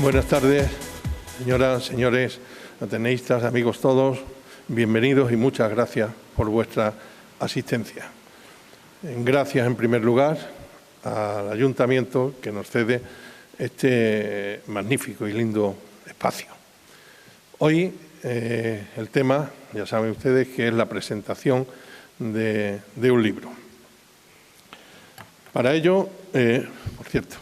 Buenas tardes, señoras, señores ateneístas, amigos todos, bienvenidos y muchas gracias por vuestra asistencia. Gracias, en primer lugar, al Ayuntamiento que nos cede este magnífico y lindo espacio. Hoy el tema, ya saben ustedes, que es la presentación de un libro. Para ello, por cierto,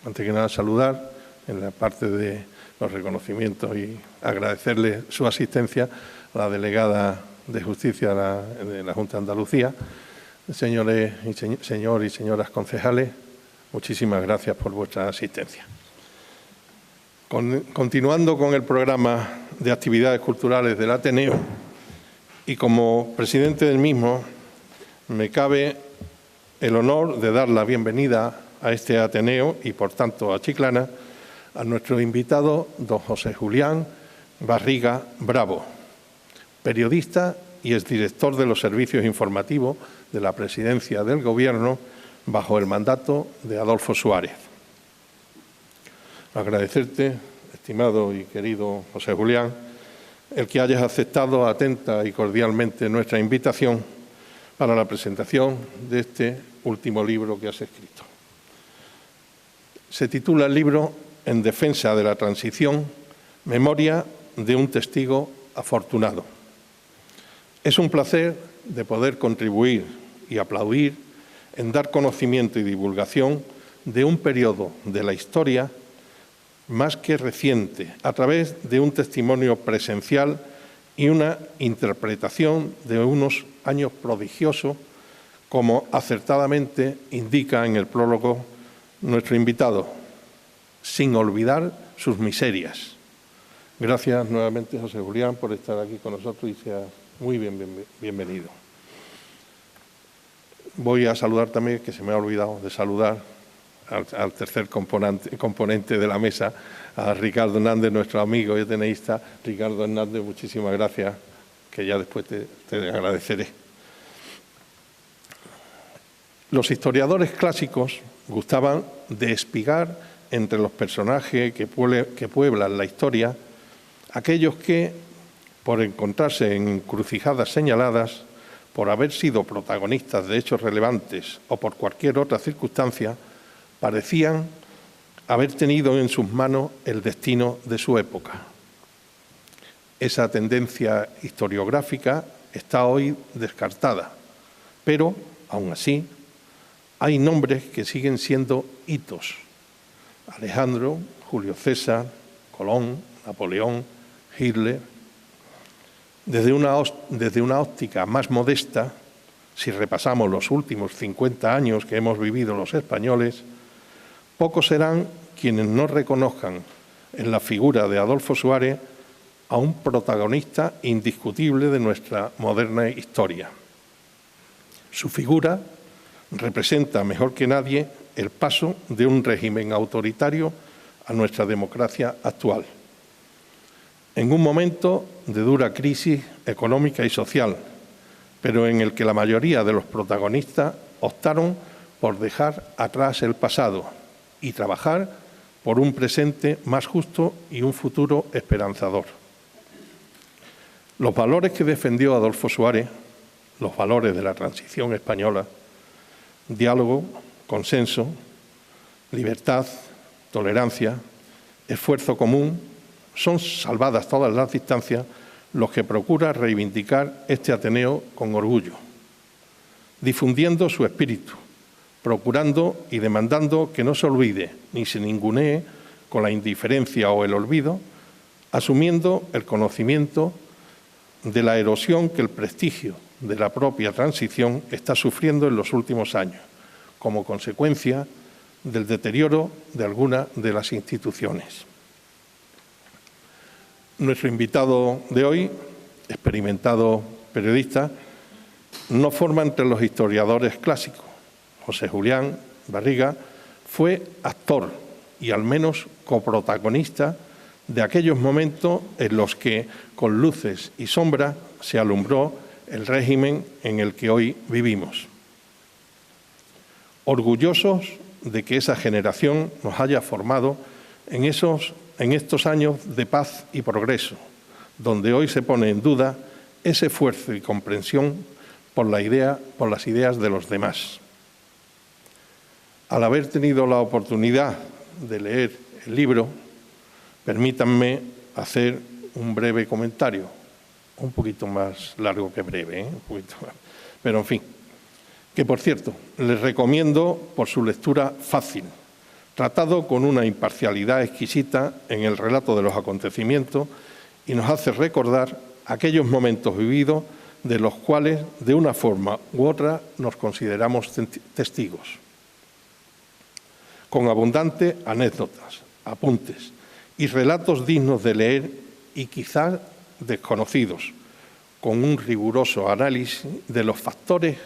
antes que nada saludar en la parte de los reconocimientos y agradecerle su asistencia a la delegada de Justicia de la Junta de Andalucía, señores y señoras concejales, muchísimas gracias por vuestra asistencia. Continuando con el programa de actividades culturales del Ateneo y como presidente del mismo, me cabe el honor de dar la bienvenida a este Ateneo y, por tanto, a Chiclana, a nuestro invitado, don José Julián Barriga Bravo, periodista y exdirector de los servicios informativos de la Presidencia del Gobierno bajo el mandato de Adolfo Suárez. Agradecerte, estimado y querido José Julián, el que hayas aceptado atenta y cordialmente nuestra invitación para la presentación de este último libro que has escrito. Se titula el libro En defensa de la transición, memoria de un testigo afortunado. Es un placer de poder contribuir y aplaudir en dar conocimiento y divulgación de un periodo de la historia más que reciente, a través de un testimonio presencial y una interpretación de unos años prodigiosos, como acertadamente indica en el prólogo nuestro invitado, sin olvidar sus miserias. Gracias nuevamente, José Julián, por estar aquí con nosotros y sea muy bienvenido. Voy a saludar también, que se me ha olvidado de saludar al tercer componente de la mesa, a Ricardo Hernández, nuestro amigo y ateneísta. Ricardo Hernández, muchísimas gracias, que ya después te agradeceré. Los historiadores clásicos gustaban de espigar entre los personajes que pueblan la historia, aquellos que, por encontrarse en encrucijadas señaladas, por haber sido protagonistas de hechos relevantes o por cualquier otra circunstancia, parecían haber tenido en sus manos el destino de su época. Esa tendencia historiográfica está hoy descartada, pero, aún así, hay nombres que siguen siendo hitos. Alejandro, Julio César, Colón, Napoleón, Hitler. Desde una óptica más modesta, si repasamos los últimos 50 años que hemos vivido los españoles, pocos serán quienes no reconozcan en la figura de Adolfo Suárez a un protagonista indiscutible de nuestra moderna historia. Su figura representa mejor que nadie el paso de un régimen autoritario a nuestra democracia actual, en un momento de dura crisis económica y social, pero en el que la mayoría de los protagonistas optaron por dejar atrás el pasado y trabajar por un presente más justo y un futuro esperanzador. Los valores que defendió Adolfo Suárez, los valores de la transición española, diálogo, consenso, libertad, tolerancia, esfuerzo común, son, salvadas todas las distancias, los que procura reivindicar este Ateneo con orgullo, difundiendo su espíritu, procurando y demandando que no se olvide ni se ningunee con la indiferencia o el olvido, asumiendo el conocimiento de la erosión que el prestigio de la propia transición está sufriendo en los últimos años, como consecuencia del deterioro de algunas de las instituciones. Nuestro invitado de hoy, experimentado periodista, no forma entre los historiadores clásicos. José Julián Barriga fue actor y al menos coprotagonista de aquellos momentos en los que, con luces y sombras, se alumbró el régimen en el que hoy vivimos. Orgullosos de que esa generación nos haya formado en esos en estos años de paz y progreso, donde hoy se pone en duda ese esfuerzo y comprensión por las ideas de los demás. Al haber tenido la oportunidad de leer el libro, permítanme hacer un breve comentario, un poquito más largo que breve, un poquito más. Pero en fin, que por cierto, les recomiendo por su lectura fácil, tratado con una imparcialidad exquisita en el relato de los acontecimientos y nos hace recordar aquellos momentos vividos de los cuales, de una forma u otra, nos consideramos testigos. Con abundantes anécdotas, apuntes y relatos dignos de leer y quizás desconocidos, con un riguroso análisis de los factores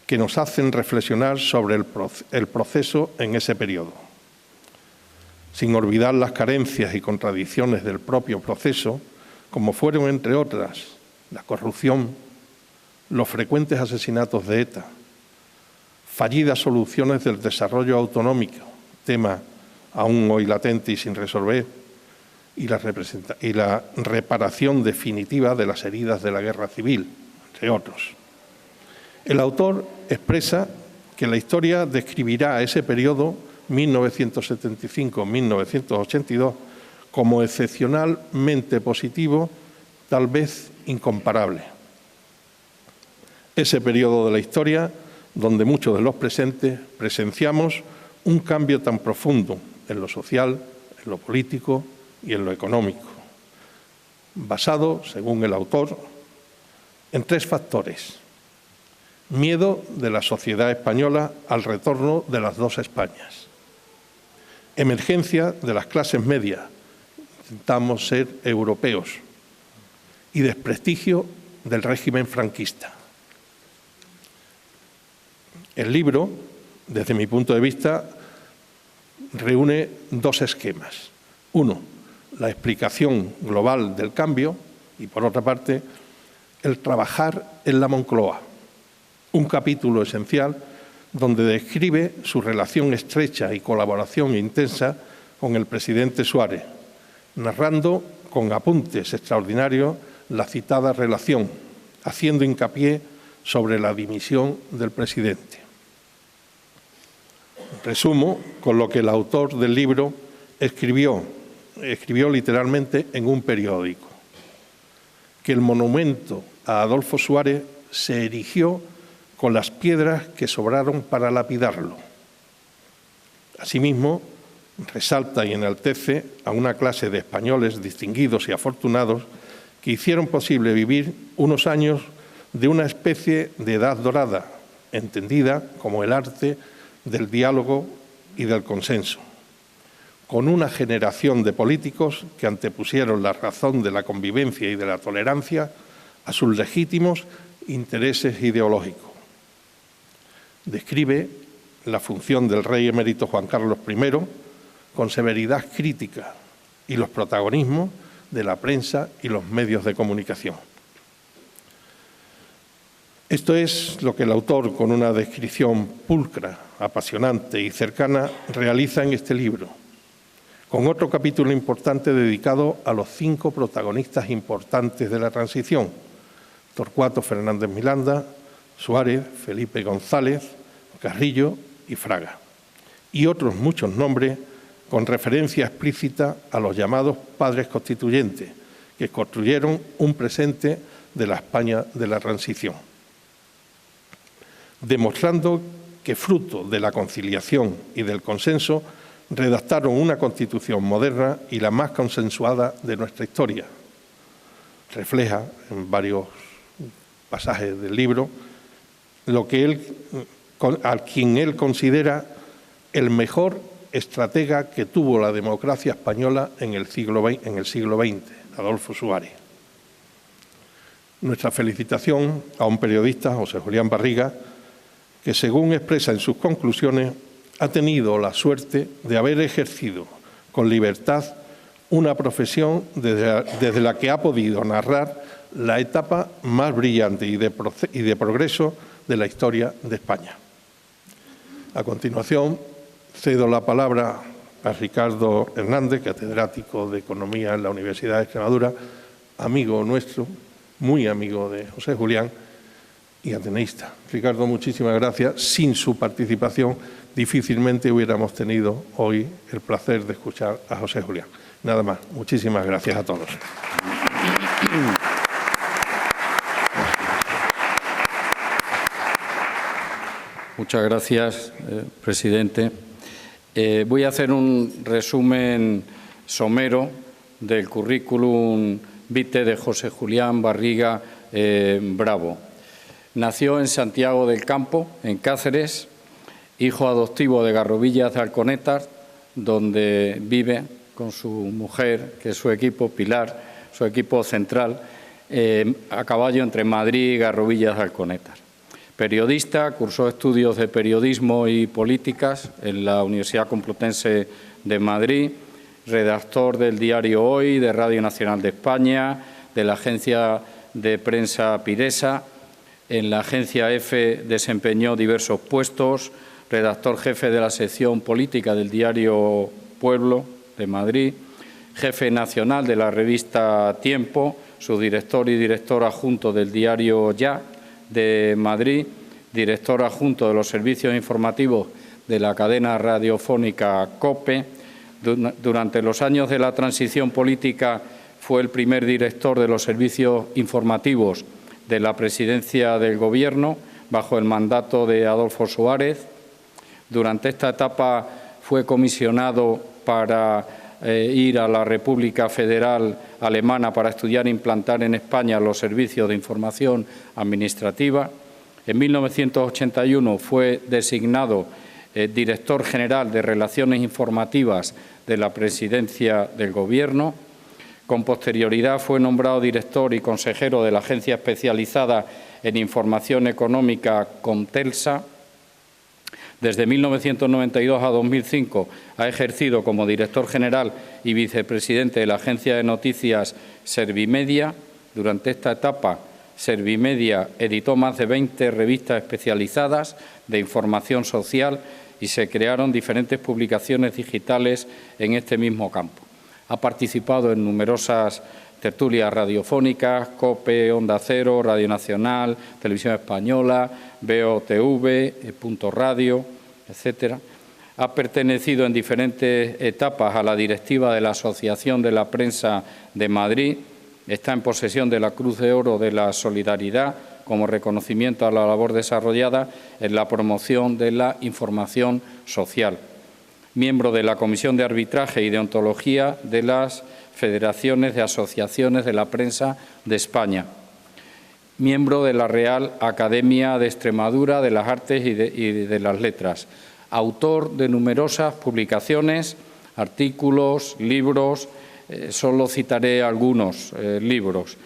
que nos hacen reflexionar sobre el proceso en ese periodo. Sin olvidar las carencias y contradicciones del propio proceso, como fueron, entre otras, la corrupción, los frecuentes asesinatos de ETA, fallidas soluciones del desarrollo autonómico, tema aún hoy latente y sin resolver, y la reparación definitiva de las heridas de la guerra civil, entre otros. El autor expresa que la historia describirá ese periodo 1975-1982 como excepcionalmente positivo, tal vez incomparable. Ese periodo de la historia donde muchos de los presentes presenciamos un cambio tan profundo en lo social, en lo político y en lo económico, basado, según el autor, en 3 factores. Miedo de la sociedad española al retorno de las 2 Españas. Emergencia de las clases medias, intentamos ser europeos, y desprestigio del régimen franquista. El libro, desde mi punto de vista, reúne 2 esquemas. Uno, la explicación global del cambio y, por otra parte, el trabajar en la Moncloa, un capítulo esencial donde describe su relación estrecha y colaboración intensa con el presidente Suárez, narrando con apuntes extraordinarios la citada relación, haciendo hincapié sobre la dimisión del presidente. Resumo con lo que el autor del libro escribió literalmente en un periódico, que el monumento a Adolfo Suárez se erigió con las piedras que sobraron para lapidarlo. Asimismo, resalta y enaltece a una clase de españoles distinguidos y afortunados que hicieron posible vivir unos años de una especie de edad dorada, entendida como el arte del diálogo y del consenso, con una generación de políticos que antepusieron la razón de la convivencia y de la tolerancia a sus legítimos intereses ideológicos. Describe la función del rey emérito Juan Carlos I con severidad crítica y los protagonismos de la prensa y los medios de comunicación. Esto es lo que el autor, con una descripción pulcra, apasionante y cercana, realiza en este libro, con otro capítulo importante dedicado a los 5 protagonistas importantes de la transición: Torcuato Fernández Miranda, Suárez, Felipe González, Carrillo y Fraga, y otros muchos nombres con referencia explícita a los llamados padres constituyentes, que construyeron un presente de la España de la transición, demostrando que, fruto de la conciliación y del consenso, redactaron una Constitución moderna y la más consensuada de nuestra historia. Refleja en varios pasajes del libro lo que a quien él considera el mejor estratega que tuvo la democracia española en el siglo XX, Adolfo Suárez. Nuestra felicitación a un periodista, José Julián Barriga, que, según expresa en sus conclusiones, ha tenido la suerte de haber ejercido con libertad una profesión desde la que ha podido narrar la etapa más brillante y de progreso de la historia de España. A continuación, cedo la palabra a Ricardo Hernández, catedrático de Economía en la Universidad de Extremadura, amigo nuestro, muy amigo de José Julián y ateneísta. Ricardo, muchísimas gracias. Sin su participación difícilmente hubiéramos tenido hoy el placer de escuchar a José Julián. Nada más. Muchísimas gracias a todos. Muchas gracias, presidente. Voy a hacer un resumen somero del currículum vitae de José Julián Barriga Bravo. Nació en Santiago del Campo, en Cáceres, hijo adoptivo de Garrovillas de Alconétar, donde vive con su mujer, que es su equipo Pilar, su equipo central, a caballo entre Madrid y Garrovillas de Alconétar. Periodista, cursó estudios de periodismo y políticas en la Universidad Complutense de Madrid, redactor del diario Hoy, de Radio Nacional de España, de la agencia de prensa Piresa. En la agencia EFE desempeñó diversos puestos, redactor jefe de la sección política del diario Pueblo de Madrid, jefe nacional de la revista Tiempo, subdirector y director adjunto del diario Ya de Madrid, director adjunto de los servicios informativos de la cadena radiofónica COPE. Durante los años de la transición política fue el primer director de los servicios informativos de la presidencia del Gobierno, bajo el mandato de Adolfo Suárez. Durante esta etapa fue comisionado para ir a la República Federal Alemana para estudiar e implantar en España los servicios de información administrativa. En 1981 fue designado director general de Relaciones Informativas de la Presidencia del Gobierno. Con posterioridad fue nombrado director y consejero de la Agencia Especializada en Información Económica Comtelsa. Desde 1992 a 2005 ha ejercido como director general y vicepresidente de la agencia de noticias Servimedia. Durante esta etapa, Servimedia editó más de 20 revistas especializadas de información social y se crearon diferentes publicaciones digitales en este mismo campo. Ha participado en numerosas tertulias radiofónicas, COPE, Onda Cero, Radio Nacional, Televisión Española, BOTV, Punto Radio, etcétera. Ha pertenecido en diferentes etapas a la directiva de la Asociación de la Prensa de Madrid. Está en posesión de la Cruz de Oro de la Solidaridad como reconocimiento a la labor desarrollada en la promoción de la información social. Miembro de la Comisión de Arbitraje y Deontología de las Federaciones de Asociaciones de la Prensa de España. Miembro de la Real Academia de Extremadura de las Artes y de las Letras. Autor de numerosas publicaciones, artículos, libros. Solo citaré algunos libros.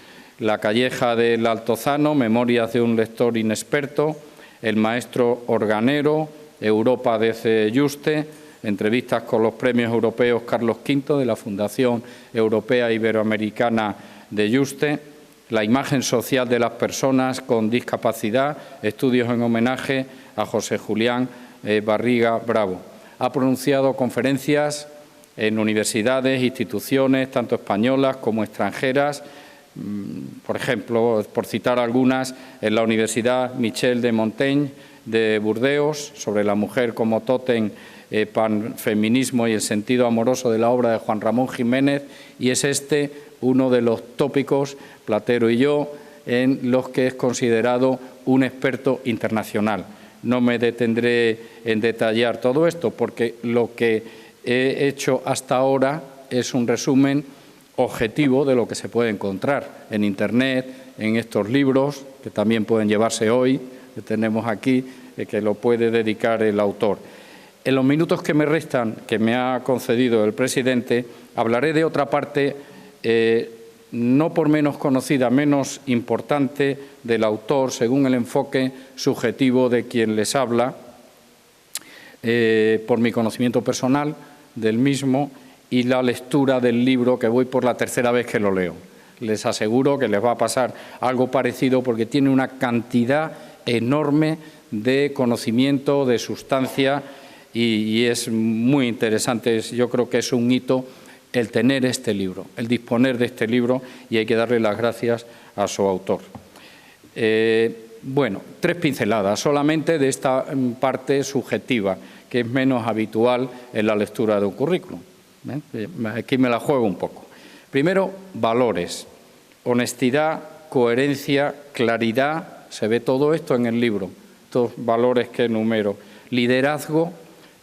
La Calleja del Altozano, Memorias de un lector inexperto, El maestro organero, Europa desde Yuste, entrevistas con los premios europeos Carlos V de la Fundación Europea Iberoamericana de Yuste, La imagen social de las personas con discapacidad, estudios en homenaje a José Julián Barriga Bravo. Ha pronunciado conferencias en universidades, instituciones, tanto españolas como extranjeras, por ejemplo, por citar algunas, en la Universidad Michel de Montaigne de Burdeos, sobre la mujer como tótem, panfeminismo y el sentido amoroso de la obra de Juan Ramón Jiménez, y es este uno de los tópicos, Platero y yo, en los que es considerado un experto internacional. No me detendré en detallar todo esto, porque lo que he hecho hasta ahora es un resumen objetivo de lo que se puede encontrar en Internet, en estos libros, que también pueden llevarse hoy, que tenemos aquí, que lo puede dedicar el autor. En los minutos que me restan, que me ha concedido el presidente, hablaré de otra parte, no por menos conocida, menos importante del autor, según el enfoque subjetivo de quien les habla, por mi conocimiento personal del mismo y la lectura del libro, que voy por la tercera vez que lo leo. Les aseguro que les va a pasar algo parecido, porque tiene una cantidad enorme de conocimiento, de sustancia, y es muy interesante. Yo creo que es un hito el tener este libro, el disponer de este libro, y hay que darle las gracias a su autor. Bueno, 3 pinceladas solamente de esta parte subjetiva, que es menos habitual en la lectura de un currículum. Aquí me la juego un poco. Primero, valores, honestidad, coherencia, claridad, se ve todo esto en el libro, estos valores que enumero, liderazgo,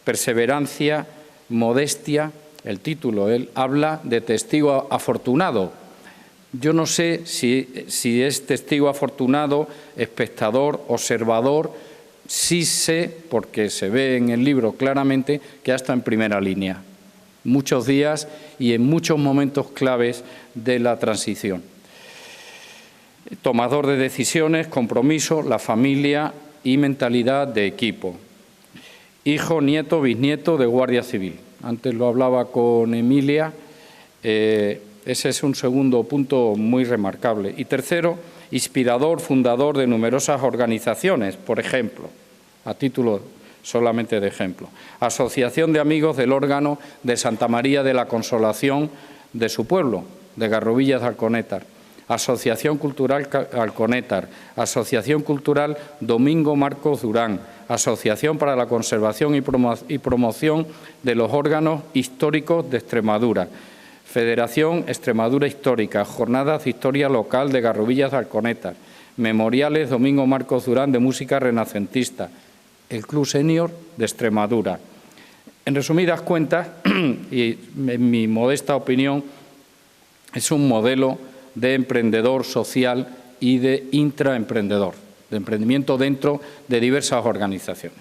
perseverancia, modestia. El título, él habla de testigo afortunado. Yo no sé si es testigo afortunado, espectador, observador. Sí sé, porque se ve en el libro claramente, que ha estado en primera línea, muchos días y en muchos momentos claves de la transición. Tomador de decisiones, compromiso, la familia y mentalidad de equipo. Hijo, nieto, bisnieto de Guardia Civil. Antes lo hablaba con Emilia, ese es un segundo punto muy remarcable. Y tercero, inspirador, fundador de numerosas organizaciones, por ejemplo, a título solamente de ejemplo. Asociación de Amigos del Órgano de Santa María de la Consolación de su pueblo, de Garrovillas de Alconétar. Asociación Cultural Alconétar, Asociación Cultural Domingo Marcos Durán, Asociación para la Conservación y Promoción de los Órganos Históricos de Extremadura, Federación Extremadura Histórica, Jornadas de Historia Local de Garrovillas de Alconétar, Memoriales Domingo Marcos Durán de Música Renacentista, el Club Senior de Extremadura. En resumidas cuentas, y en mi modesta opinión, es un modelo de emprendedor social y de intraemprendedor, de emprendimiento dentro de diversas organizaciones,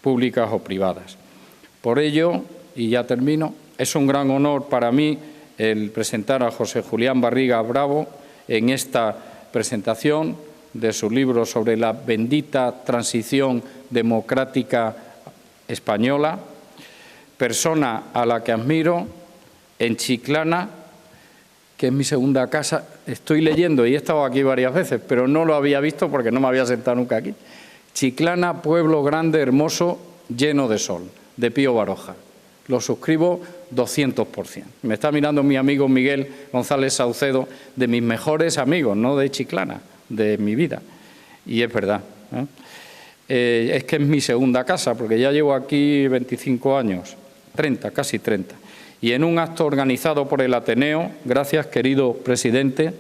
públicas o privadas. Por ello, y ya termino, es un gran honor para mí el presentar a José Julián Barriga Bravo en esta presentación de su libro sobre la bendita transición democrática española, persona a la que admiro, en Chiclana, que es mi segunda casa. Estoy leyendo y he estado aquí varias veces, pero no lo había visto porque no me había sentado nunca aquí. Chiclana, pueblo grande, hermoso, lleno de sol, de Pío Baroja. Lo suscribo 200%. Me está mirando mi amigo Miguel González Saucedo, de mis mejores amigos, no de Chiclana, de mi vida. Y es verdad. Es que es mi segunda casa, porque ya llevo aquí 25 años, 30, casi 30. Y en un acto organizado por el Ateneo, gracias, querido presidente,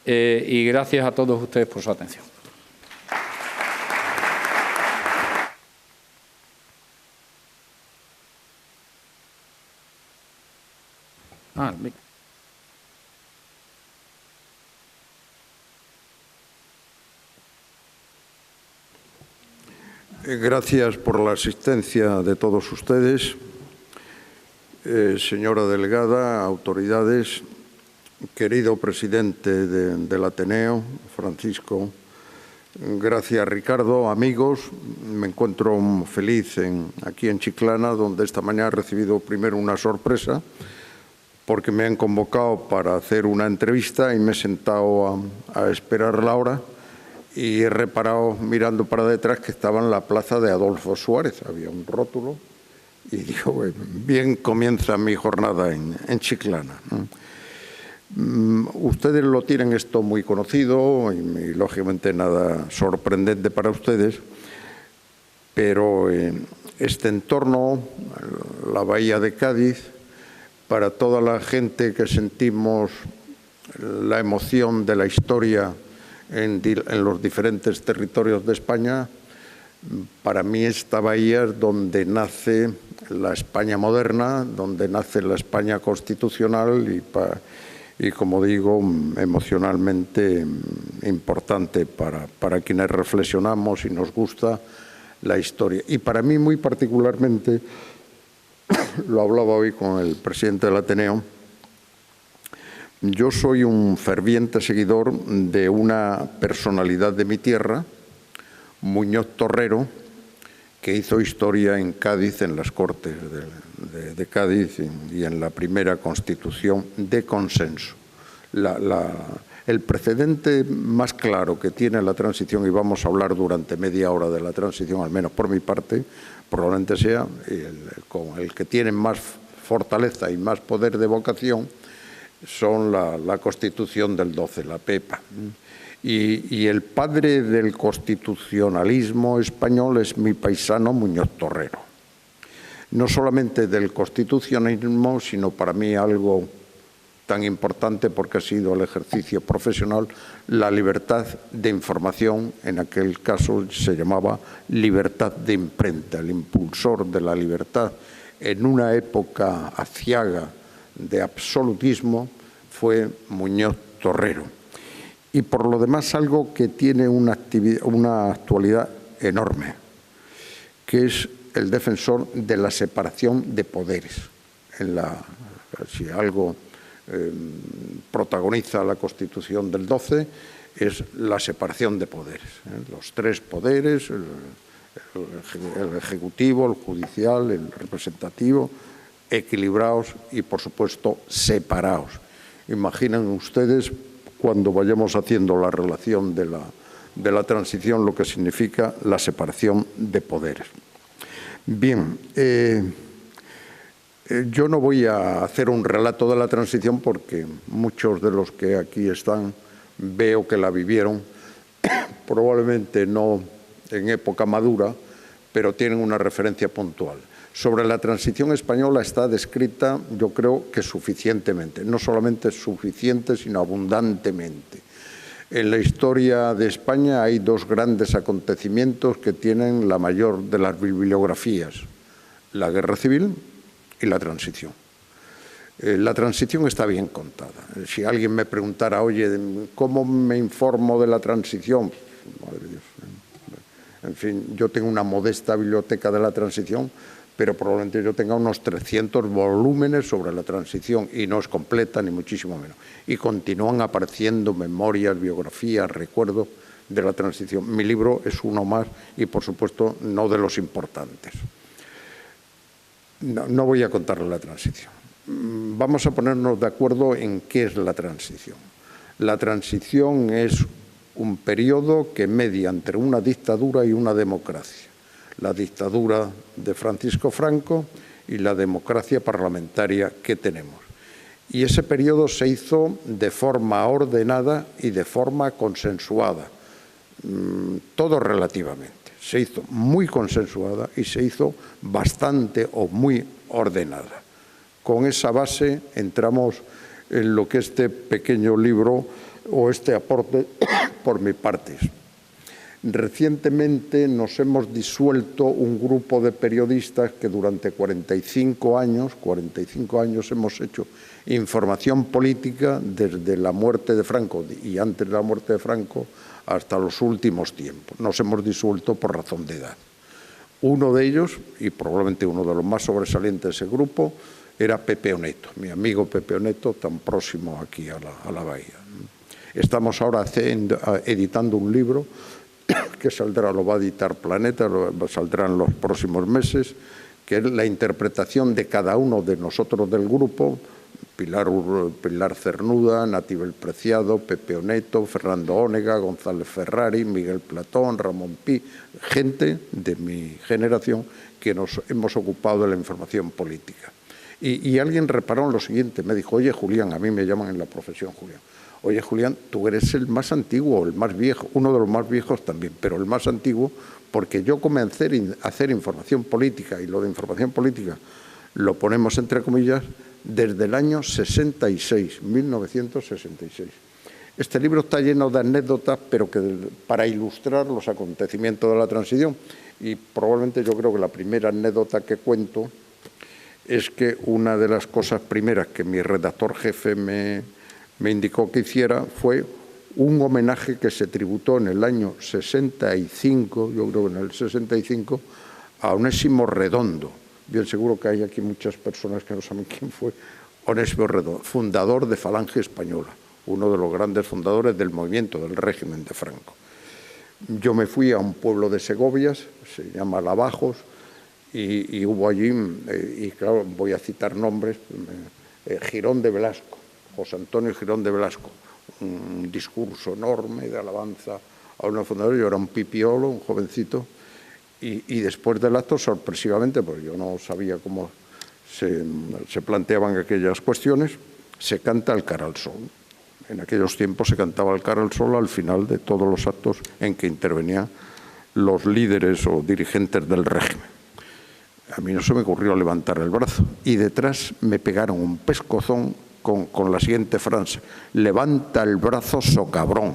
y gracias a todos ustedes por su atención. Gracias por la asistencia de todos ustedes. Señora delegada, autoridades, querido presidente del Ateneo, Francisco, gracias Ricardo, amigos, me encuentro feliz aquí en Chiclana, donde esta mañana he recibido primero una sorpresa, porque me han convocado para hacer una entrevista y me he sentado a esperar la hora y he reparado, mirando para detrás, que estaba en la plaza de Adolfo Suárez, había un rótulo. Y digo, bueno, bien comienza mi jornada en Chiclana. Ustedes lo tienen esto muy conocido y lógicamente nada sorprendente para ustedes, pero este entorno, la bahía de Cádiz, para toda la gente que sentimos la emoción de la historia en los diferentes territorios de España, para mí esta bahía es donde nace la España moderna, donde nace la España constitucional y como digo, emocionalmente importante para quienes reflexionamos y nos gusta la historia. Y para mí muy particularmente, lo hablaba hoy con el presidente del Ateneo, yo soy un ferviente seguidor de una personalidad de mi tierra, Muñoz Torrero, que hizo historia en Cádiz, en las Cortes de Cádiz y en la primera Constitución de consenso. El precedente más claro que tiene la transición, y vamos a hablar durante media hora de la transición, al menos por mi parte, probablemente sea con el que tiene más fortaleza y más poder de vocación, son la Constitución del 12, la PEPA. Y el padre del constitucionalismo español es mi paisano Muñoz Torrero. No solamente del constitucionalismo, sino para mí algo tan importante porque ha sido el ejercicio profesional, la libertad de información, en aquel caso se llamaba libertad de imprenta, el impulsor de la libertad en una época aciaga de absolutismo fue Muñoz Torrero. Y por lo demás algo que tiene una actualidad enorme, que es el defensor de la separación de poderes. Si algo protagoniza la Constitución del 12 es la separación de poderes. Los tres poderes, el ejecutivo, el judicial, el representativo, equilibrados y, por supuesto, separados. Imaginen ustedes, cuando vayamos haciendo la relación de la transición, lo que significa la separación de poderes. Bien, yo no voy a hacer un relato de la transición porque muchos de los que aquí están veo que la vivieron, probablemente no en época madura, pero tienen una referencia puntual. Sobre la transición española está descrita, yo creo que suficientemente, no solamente suficiente, sino abundantemente. En la historia de España hay dos grandes acontecimientos que tienen la mayor de las bibliografías, la Guerra Civil y la transición. La transición está bien contada. Si alguien me preguntara, oye, ¿cómo me informo de la transición? Madre de Dios. En fin, yo tengo una modesta biblioteca de la transición, pero probablemente yo tenga unos 300 volúmenes sobre la transición y no es completa ni muchísimo menos. Y continúan apareciendo memorias, biografías, recuerdos de la transición. Mi libro es uno más y, por supuesto, no de los importantes. No voy a contarle la transición. Vamos a ponernos de acuerdo en qué es la transición. La transición es un periodo que media entre una dictadura y una democracia. La dictadura de Francisco Franco y la democracia parlamentaria que tenemos. Y ese periodo se hizo de forma ordenada y de forma consensuada, todo relativamente. Se hizo muy consensuada y se hizo bastante o muy ordenada. Con esa base entramos en lo que este pequeño libro o este aporte por mi parte. Recientemente nos hemos disuelto un grupo de periodistas que durante 45 años hemos hecho información política desde la muerte de Franco y antes de la muerte de Franco hasta los últimos tiempos. Nos hemos disuelto por razón de edad. Uno de ellos, y probablemente uno de los más sobresalientes de ese grupo, era Pepe Oneto, mi amigo Pepe Oneto, tan próximo aquí a la Bahía. Estamos ahora editando un libro que saldrá, lo va a editar Planeta, saldrá en los próximos meses, que es la interpretación de cada uno de nosotros del grupo, Pilar Cernuda, Natibel Preciado, Pepe Oneto, Fernando Ónega, González Ferrari, Miguel Platón, Ramón Pi, gente de mi generación que nos hemos ocupado de la información política. Y alguien reparó en lo siguiente, me dijo, oye Julián, a mí me llaman en la profesión Julián. Oye, Julián, tú eres el más antiguo, el más viejo, uno de los más viejos también, pero el más antiguo, porque yo comencé a hacer información política, y lo de información política lo ponemos entre comillas, desde el año 66, 1966. Este libro está lleno de anécdotas, pero que para ilustrar los acontecimientos de la transición. Y probablemente yo creo que la primera anécdota que cuento es que una de las cosas primeras que mi redactor jefe me indicó que hiciera fue un homenaje que se tributó en el año 65, yo creo que en el 65, a Onésimo Redondo. Bien seguro que hay aquí muchas personas que no saben quién fue Onésimo Redondo, fundador de Falange Española, uno de los grandes fundadores del movimiento del régimen de Franco. Yo me fui a un pueblo de Segovia, se llama Lavajos, y hubo allí, y claro, voy a citar nombres, Girón de Velasco, José Antonio Girón de Velasco, un discurso enorme de alabanza a una fundadora. Yo era un pipiolo, un jovencito, y después del acto, sorpresivamente, porque yo no sabía cómo se planteaban aquellas cuestiones, se canta el Cara al Sol. En aquellos tiempos se cantaba el Cara al Sol al final de todos los actos en que intervenían los líderes o dirigentes del régimen. A mí no se me ocurrió levantar el brazo y detrás me pegaron un pescozón con la siguiente frase: levanta el brazo, socabrón.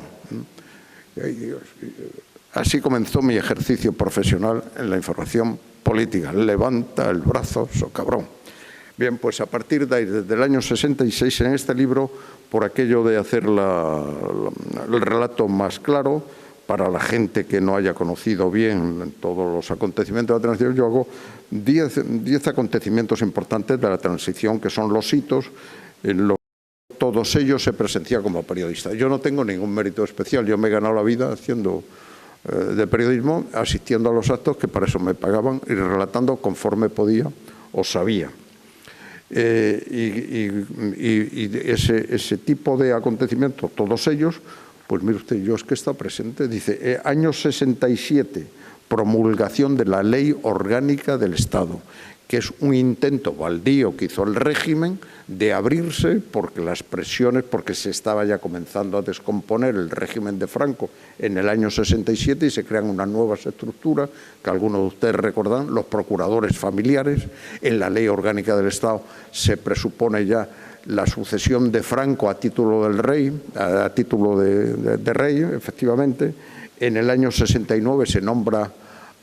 Así comenzó mi ejercicio profesional en la información política. Levanta el brazo, socabrón. Bien, pues a partir de ahí, desde el año 66, en este libro, por aquello de hacer el relato más claro, para la gente que no haya conocido bien todos los acontecimientos de la transición, yo hago 10 acontecimientos importantes de la transición, que son los hitos en los que todos ellos se presencia como periodista. Yo no tengo ningún mérito especial, yo me he ganado la vida haciendo de periodismo, asistiendo a los actos, que para eso me pagaban, y relatando conforme podía o sabía. Ese tipo de acontecimientos, todos ellos, pues mire usted, yo es que está presente, dice, año 67, promulgación de la Ley Orgánica del Estado, que es un intento baldío que hizo el régimen de abrirse porque las presiones, porque se estaba ya comenzando a descomponer el régimen de Franco en el año 67 y se crean unas nuevas estructuras que algunos de ustedes recordan, los procuradores familiares. En la Ley Orgánica del Estado se presupone ya la sucesión de Franco a título del rey, a título de rey, efectivamente. En el año 69 se nombra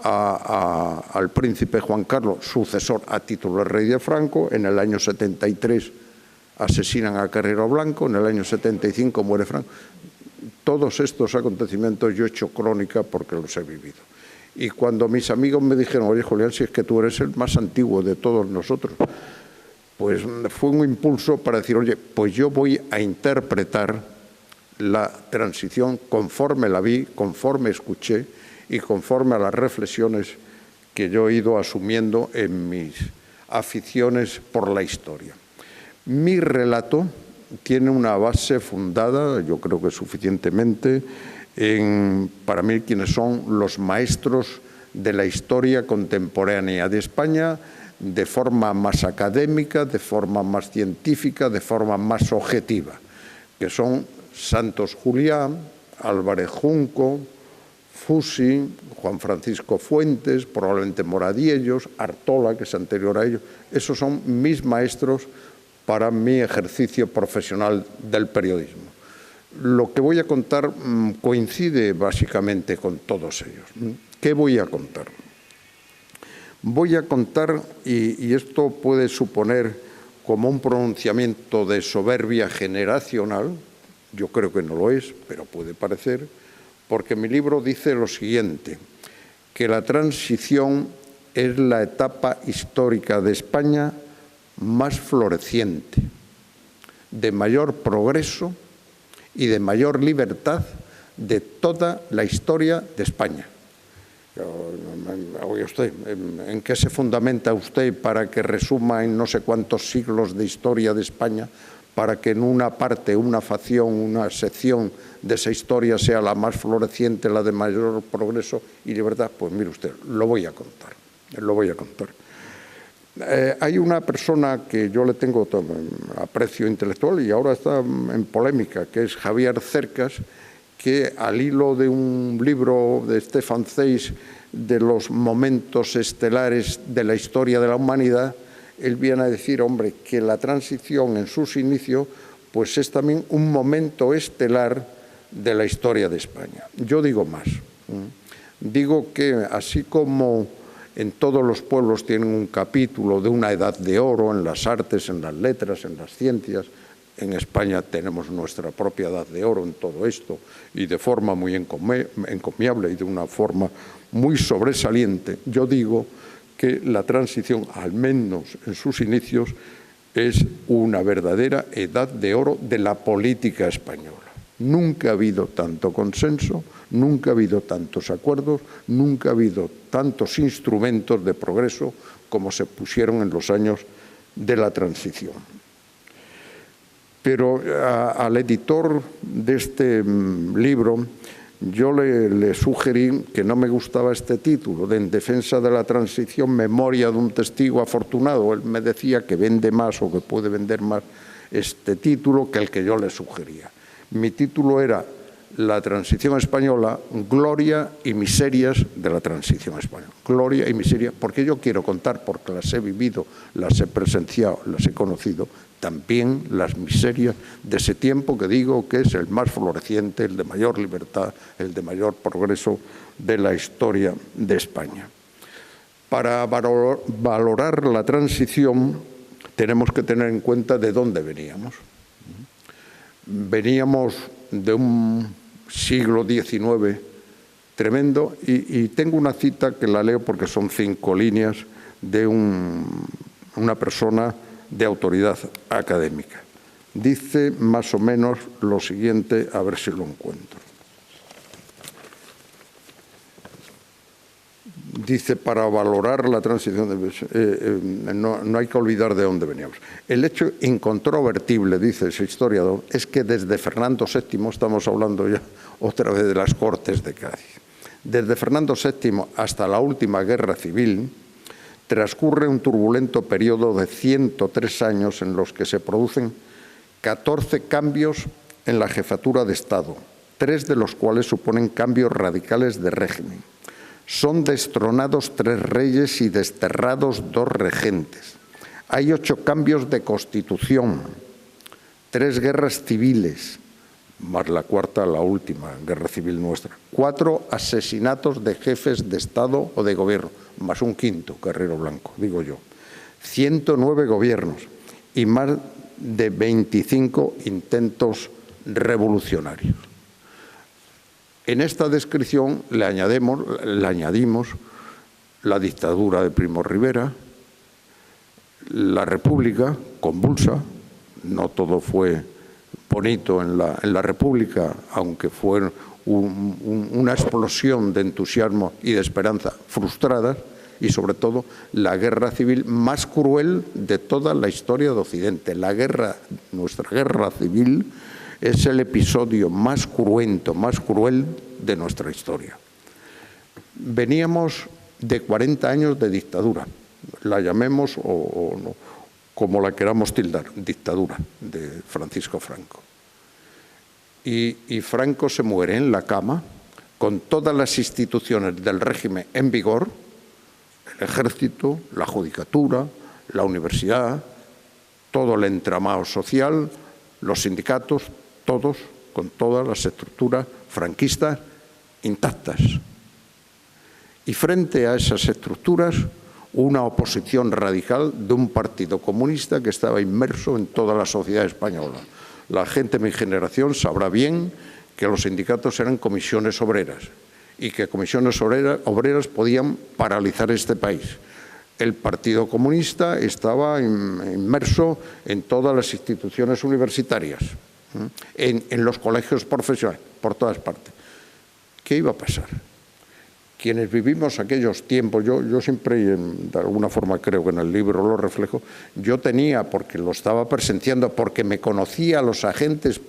al príncipe Juan Carlos sucesor a título de rey de Franco. En el año 73 asesinan a Carrero Blanco, en el año 75 muere Franco. Todos estos acontecimientos yo he hecho crónica porque los he vivido. Y cuando mis amigos me dijeron, oye Julián, si es que tú eres el más antiguo de todos nosotros, pues fue un impulso para decir, oye, pues yo voy a interpretar la transición conforme la vi, conforme escuché y conforme a las reflexiones que yo he ido asumiendo en mis aficiones por la historia. Mi relato tiene una base fundada, yo creo que suficientemente, para mí quienes son los maestros de la historia contemporánea de España, de forma más académica, de forma más científica, de forma más objetiva, que son Santos Julián, Álvarez Junco, Fusi, Juan Francisco Fuentes, probablemente Moradiellos, Artola, que es anterior a ellos. Esos son mis maestros para mi ejercicio profesional del periodismo. Lo que voy a contar coincide básicamente con todos ellos. ¿Qué voy a contar? Voy a contar, y esto puede suponer como un pronunciamiento de soberbia generacional, yo creo que no lo es, pero puede parecer, porque mi libro dice lo siguiente, que la transición es la etapa histórica de España más floreciente, de mayor progreso y de mayor libertad de toda la historia de España. Oye usted, ¿en qué se fundamenta usted para que resuma en no sé cuántos siglos de historia de España, para que en una parte, una facción, una sección de esa historia sea la más floreciente, la de mayor progreso y libertad? Pues mire usted, lo voy a contar, lo voy a contar. Hay una persona que yo le tengo aprecio intelectual y ahora está en polémica, que es Javier Cercas, que al hilo de un libro de Stefan Zweig de los momentos estelares de la historia de la humanidad, él viene a decir, hombre, que la transición en sus inicios pues es también un momento estelar de la historia de España. Yo digo más, digo que así como en todos los pueblos tienen un capítulo de una edad de oro en las artes, en las letras, en las ciencias, en España tenemos nuestra propia edad de oro en todo esto y de forma muy encomiable y de una forma muy sobresaliente. Yo digo que la transición, al menos en sus inicios, es una verdadera edad de oro de la política española. Nunca ha habido tanto consenso, nunca ha habido tantos acuerdos, nunca ha habido tantos instrumentos de progreso como se pusieron en los años de la transición. Pero al editor de este libro yo le sugerí que no me gustaba este título, de En defensa de la transición, memoria de un testigo afortunado. Él me decía que vende más o que puede vender más este título que el que yo le sugería. Mi título era La transición española, gloria y miserias de la transición española. Gloria y miseria, porque yo quiero contar, porque las he vivido, las he presenciado, las he conocido, también las miserias de ese tiempo que digo que es el más floreciente, el de mayor libertad, el de mayor progreso de la historia de España. Para valorar la transición tenemos que tener en cuenta de dónde veníamos. Veníamos de un siglo XIX tremendo y tengo una cita que la leo porque son 5 líneas de una persona de autoridad académica. Dice más o menos lo siguiente, a ver si lo encuentro. Dice, para valorar la transición, no hay que olvidar de dónde veníamos. El hecho incontrovertible, dice ese historiador, es que desde Fernando VII, estamos hablando ya otra vez de las Cortes de Cádiz, desde Fernando VII hasta la última guerra civil, transcurre un turbulento periodo de 103 años en los que se producen 14 cambios en la jefatura de Estado, 3 de los cuales suponen cambios radicales de régimen. Son destronados 3 reyes y desterrados 2 regentes. Hay 8 cambios de constitución, 3 guerras civiles, más la cuarta, la última guerra civil nuestra. 4 asesinatos de jefes de Estado o de gobierno, más un quinto, Carrero Blanco, digo yo. 109 gobiernos y más de 25 intentos revolucionarios. En esta descripción le añadimos la dictadura de Primo de Rivera, la República convulsa, no todo fue bonito en la República, aunque fue una explosión de entusiasmo y de esperanza frustradas, y sobre todo la guerra civil más cruel de toda la historia de Occidente. Nuestra guerra civil es el episodio más cruento, más cruel de nuestra historia. Veníamos de 40 años de dictadura, la llamemos o no, como la queramos tildar, dictadura de Francisco Franco. Y Franco se muere en la cama con todas las instituciones del régimen en vigor, el ejército, la judicatura, la universidad, todo el entramado social, los sindicatos, todos con todas las estructuras franquistas intactas. Y frente a esas estructuras, una oposición radical de un partido comunista que estaba inmerso en toda la sociedad española. La gente de mi generación sabrá bien que los sindicatos eran comisiones obreras y que comisiones obreras podían paralizar este país. El Partido Comunista estaba inmerso en todas las instituciones universitarias, en los colegios profesionales, por todas partes. ¿Qué iba a pasar? Quienes vivimos aquellos tiempos, yo siempre, de alguna forma creo que en el libro lo reflejo, yo tenía, porque lo estaba presenciando, porque me conocía a los agentes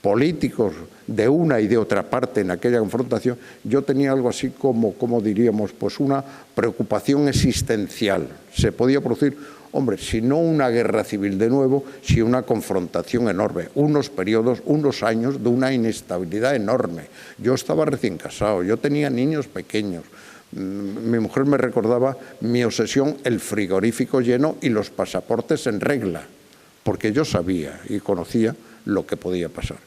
políticos de una y de otra parte en aquella confrontación, yo tenía algo así como diríamos, pues una preocupación existencial. Se podía producir, hombre, si no una guerra civil de nuevo, si una confrontación enorme, unos periodos, unos años de una inestabilidad enorme. Yo estaba recién casado, yo tenía niños pequeños. Mi mujer me recordaba mi obsesión, el frigorífico lleno y los pasaportes en regla, porque yo sabía y conocía lo que podía pasar.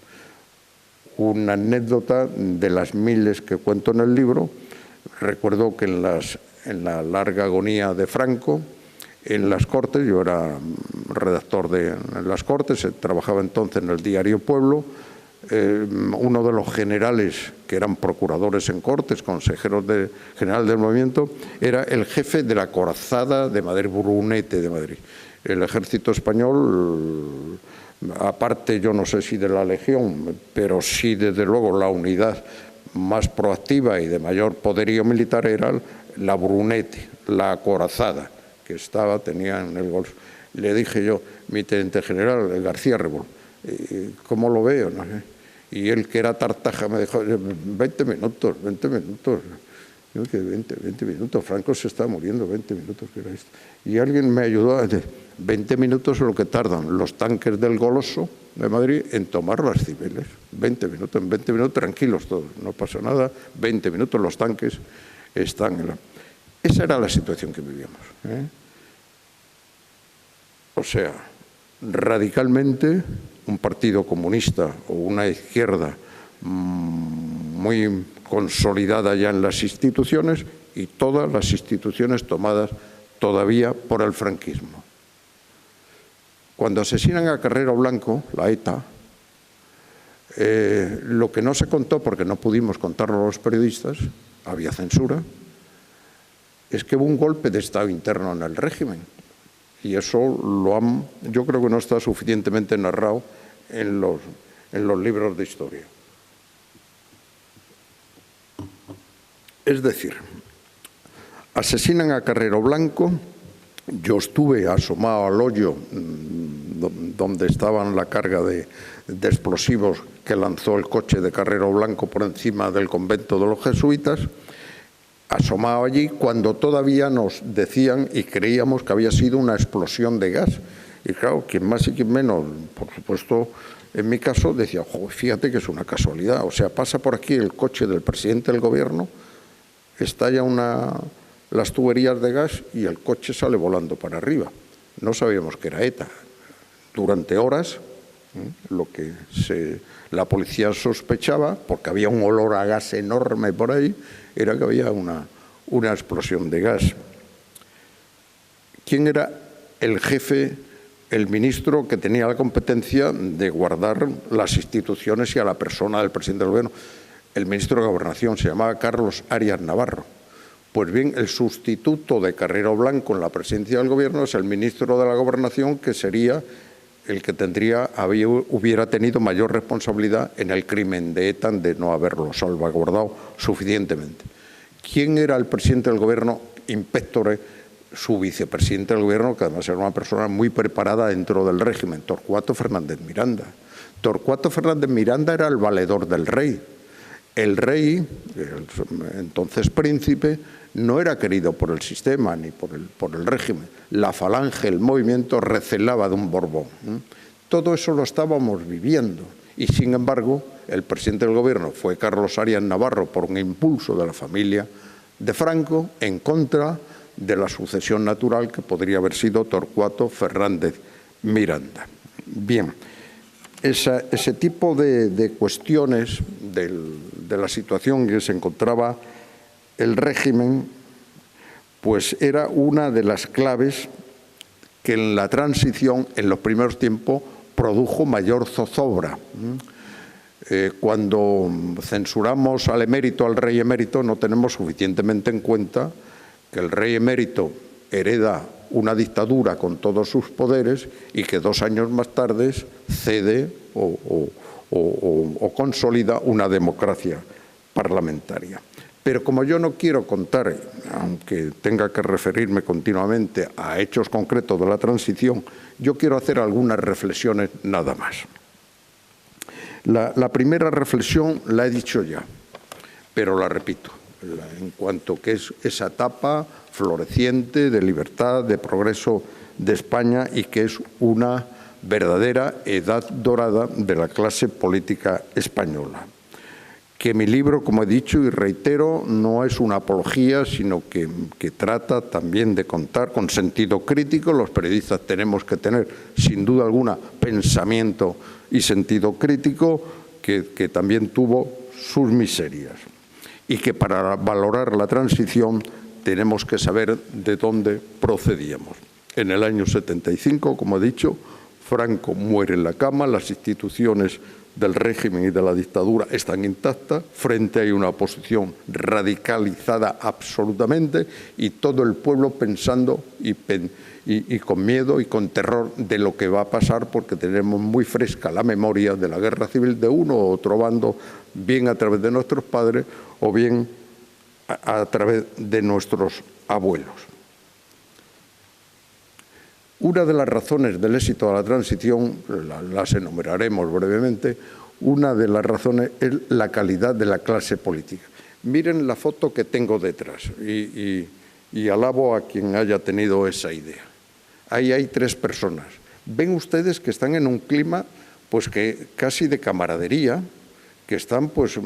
Una anécdota de las miles que cuento en el libro, recuerdo que en la larga agonía de Franco, en las Cortes, yo era redactor de las Cortes, trabajaba entonces en el diario Pueblo, uno de los generales que eran procuradores en Cortes, consejeros general del movimiento, era el jefe de la corazada de Madrid, Brunete de Madrid. El ejército español, aparte yo no sé si de la Legión, pero sí desde luego la unidad más proactiva y de mayor poderío militar era la Brunete, la acorazada, que tenía en el Golfo. Le dije yo, mi teniente general, García Rebol, ¿Cómo lo veo? No sé. Y él, que era tartaja, me dijo, 20 minutos. Yo que 20 minutos, Franco se está muriendo, 20 minutos, ¿qué era esto? Y alguien me ayudó a decir, 20 minutos es lo que tardan los tanques del Goloso de Madrid en tomar las Cibeles. 20 minutos, en 20 minutos tranquilos todos, no pasa nada, 20 minutos los tanques están en la... Esa era la situación que vivíamos, ¿eh? O sea, radicalmente un partido comunista o una izquierda muy consolidada ya en las instituciones y todas las instituciones tomadas todavía por el franquismo. Cuando asesinan a Carrero Blanco, la ETA, lo que no se contó, porque no pudimos contarlo a los periodistas, había censura, es que hubo un golpe de Estado interno en el régimen. Y eso yo creo que no está suficientemente narrado en los libros de historia. Es decir, asesinan a Carrero Blanco, yo estuve asomado al hoyo donde estaban la carga de explosivos que lanzó el coche de Carrero Blanco por encima del convento de los jesuitas, asomado allí cuando todavía nos decían y creíamos que había sido una explosión de gas. Y claro, quien más y quien menos, por supuesto, en mi caso, decía, fíjate que es una casualidad, o sea, pasa por aquí el coche del presidente del gobierno, estalla las tuberías de gas y el coche sale volando para arriba. No sabíamos que era ETA. Durante horas, lo que la policía sospechaba, porque había un olor a gas enorme por ahí, era que había una explosión de gas. ¿Quién era el jefe, el ministro que tenía la competencia de guardar las instituciones y a la persona del presidente del gobierno? El ministro de Gobernación se llamaba Carlos Arias Navarro. Pues bien, el sustituto de Carrero Blanco en la presidencia del gobierno es el ministro de la Gobernación, que sería el que hubiera tenido mayor responsabilidad en el crimen de ETA de no haberlo salvaguardado suficientemente. ¿Quién era el presidente del gobierno? Inspectore, su vicepresidente del gobierno, que además era una persona muy preparada dentro del régimen, Torcuato Fernández Miranda. Torcuato Fernández Miranda era el valedor del rey. El rey, entonces príncipe, no era querido por el sistema ni por el régimen. La falange, el movimiento, recelaba de un Borbón. Todo eso lo estábamos viviendo y, sin embargo, el presidente del gobierno fue Carlos Arias Navarro por un impulso de la familia de Franco en contra de la sucesión natural que podría haber sido Torcuato Fernández Miranda. Bien, ese tipo de cuestiones de la situación en que se encontraba el régimen, pues era una de las claves que en la transición, en los primeros tiempos, produjo mayor zozobra. Cuando censuramos al emérito, al rey emérito, no tenemos suficientemente en cuenta que el rey emérito hereda una dictadura con todos sus poderes y que 2 años más tarde cede o consolida una democracia parlamentaria. Pero como yo no quiero contar, aunque tenga que referirme continuamente a hechos concretos de la transición, yo quiero hacer algunas reflexiones nada más. La primera reflexión la he dicho ya, pero la repito, en cuanto que es esa etapa floreciente de libertad, de progreso de España y que es una verdadera edad dorada de la clase política española. Que mi libro, como he dicho y reitero, no es una apología, sino que trata también de contar con sentido crítico. Los periodistas tenemos que tener, sin duda alguna, pensamiento y sentido crítico, que también tuvo sus miserias. Y que para valorar la transición tenemos que saber de dónde procedíamos. En el año 75, como he dicho, Franco muere en la cama, las instituciones del régimen y de la dictadura están intactas, frente a una oposición radicalizada absolutamente y todo el pueblo pensando y con miedo y con terror de lo que va a pasar, porque tenemos muy fresca la memoria de la guerra civil de uno u otro bando, bien a través de nuestros padres o bien a través de nuestros abuelos. Una de las razones del éxito de la transición, las enumeraremos brevemente, una de las razones es la calidad de la clase política. Miren la foto que tengo detrás y alabo a quien haya tenido esa idea. Ahí hay 3 personas. Ven ustedes que están en un clima pues que casi de camaradería, que están pues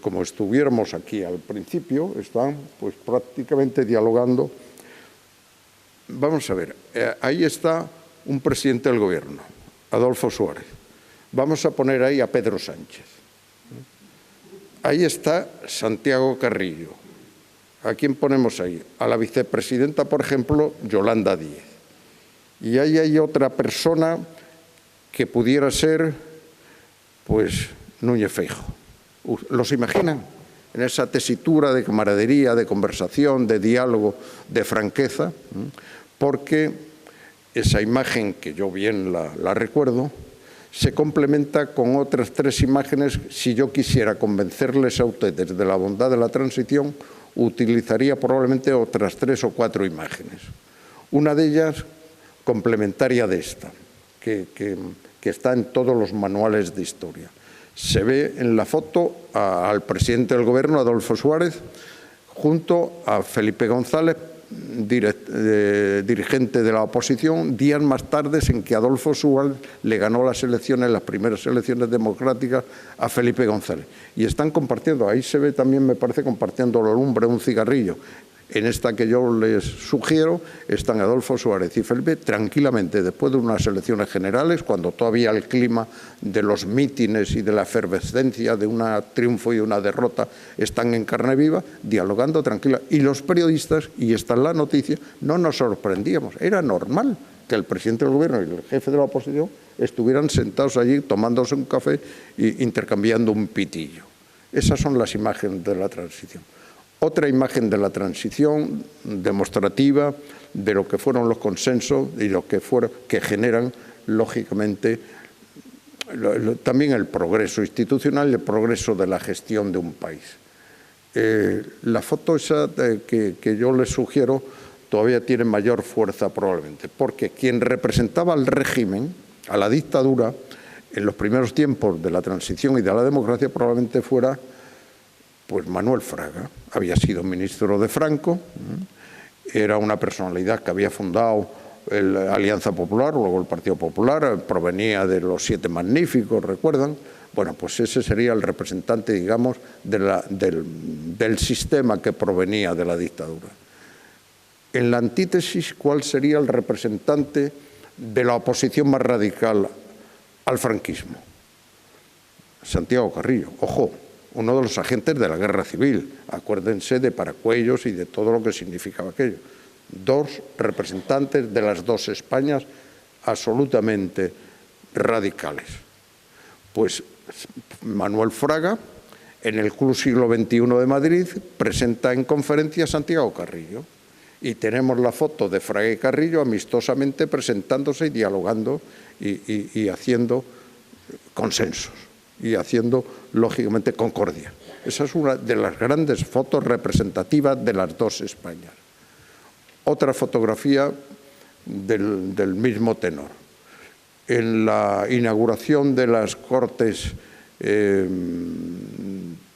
como estuviéramos aquí al principio, están pues prácticamente dialogando. Vamos a ver, ahí está un presidente del gobierno, Adolfo Suárez. Vamos a poner ahí a Pedro Sánchez. Ahí está Santiago Carrillo. ¿A quién ponemos ahí? A la vicepresidenta, por ejemplo, Yolanda Díez. Y ahí hay otra persona que pudiera ser, pues, Núñez Feijóo. ¿Los imaginan? En esa tesitura de camaradería, de conversación, de diálogo, de franqueza, porque esa imagen, que yo bien la recuerdo, se complementa con otras 3 imágenes. Si yo quisiera convencerles a ustedes de la bondad de la transición, utilizaría probablemente otras 3 o 4 imágenes. Una de ellas complementaria de esta, que está en todos los manuales de historia. Se ve en la foto al presidente del gobierno, Adolfo Suárez, junto a Felipe González, dirigente de la oposición, días más tarde en que Adolfo Suárez le ganó las primeras elecciones democráticas a Felipe González. Y están compartiendo, ahí se ve también, me parece, compartiendo la lumbre, un cigarrillo. En esta que yo les sugiero están Adolfo Suárez y Felipe tranquilamente después de unas elecciones generales, cuando todavía el clima de los mítines y de la efervescencia de un triunfo y una derrota están en carne viva, dialogando tranquila. Y los periodistas, y esta es la noticia, no nos sorprendíamos. Era normal que el presidente del gobierno y el jefe de la oposición estuvieran sentados allí tomándose un café e intercambiando un pitillo. Esas son las imágenes de la transición. Otra imagen de la transición demostrativa de lo que fueron los consensos y lo que generan, lógicamente, también el progreso institucional y el progreso de la gestión de un país. La foto esa que yo les sugiero todavía tiene mayor fuerza probablemente, porque quien representaba al régimen, a la dictadura, en los primeros tiempos de la transición y de la democracia probablemente fuera pues Manuel Fraga. Había sido ministro de Franco, era una personalidad que había fundado la Alianza Popular, luego el Partido Popular, provenía de los 7 Magníficos, ¿recuerdan? Bueno, pues ese sería el representante, digamos, del sistema que provenía de la dictadura. En la antítesis, ¿cuál sería el representante de la oposición más radical al franquismo? Santiago Carrillo, ojo, uno de los agentes de la guerra civil, acuérdense de Paracuellos y de todo lo que significaba aquello. 2 representantes de las 2 Españas absolutamente radicales. Pues Manuel Fraga, en el Club Siglo XXI de Madrid, presenta en conferencia a Santiago Carrillo. Y tenemos la foto de Fraga y Carrillo amistosamente presentándose y dialogando y haciendo consensos y haciendo, lógicamente, concordia. Esa es una de las grandes fotos representativas de las 2 Españas. Otra fotografía del mismo tenor. En la inauguración de las Cortes,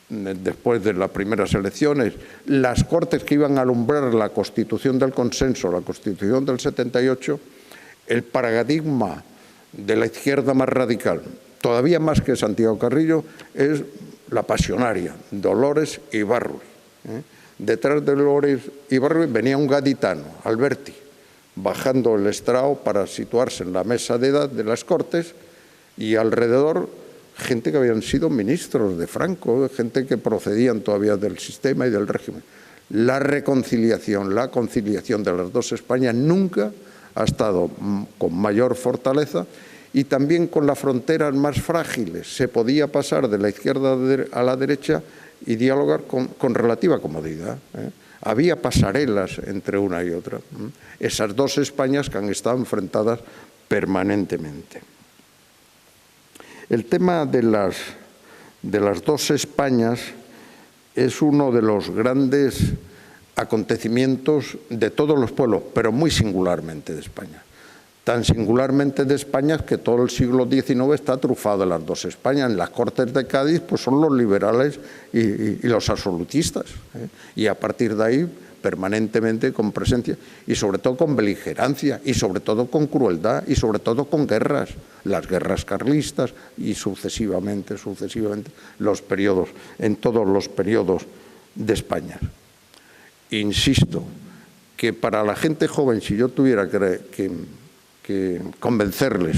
después de las primeras elecciones, las Cortes que iban a alumbrar la Constitución del Consenso, la Constitución del 78, el paradigma de la izquierda más radical, todavía más que Santiago Carrillo, es la pasionaria, Dolores Ibarruri. Detrás de Dolores Ibarruri venía un gaditano, Alberti, bajando el estrado para situarse en la mesa de edad de las Cortes, y alrededor gente que habían sido ministros de Franco, gente que procedían todavía del sistema y del régimen. La reconciliación, la conciliación de las 2 Españas nunca ha estado con mayor fortaleza, y también con las fronteras más frágiles. Se podía pasar de la izquierda a la derecha y dialogar con relativa comodidad. Había pasarelas entre una y otra. Esas 2 Españas que han estado enfrentadas permanentemente. El tema de las 2 Españas es uno de los grandes acontecimientos de todos los pueblos, pero muy singularmente de España. tan singularmente de España, que todo el siglo XIX está trufado de las dos Españas. En las Cortes de Cádiz pues son los liberales y los absolutistas, y a partir de ahí permanentemente con presencia y sobre todo con beligerancia y sobre todo con crueldad y sobre todo con guerras, las guerras carlistas y sucesivamente los periodos, en todos los periodos de España. Insisto que para la gente joven, si yo tuviera que convencerles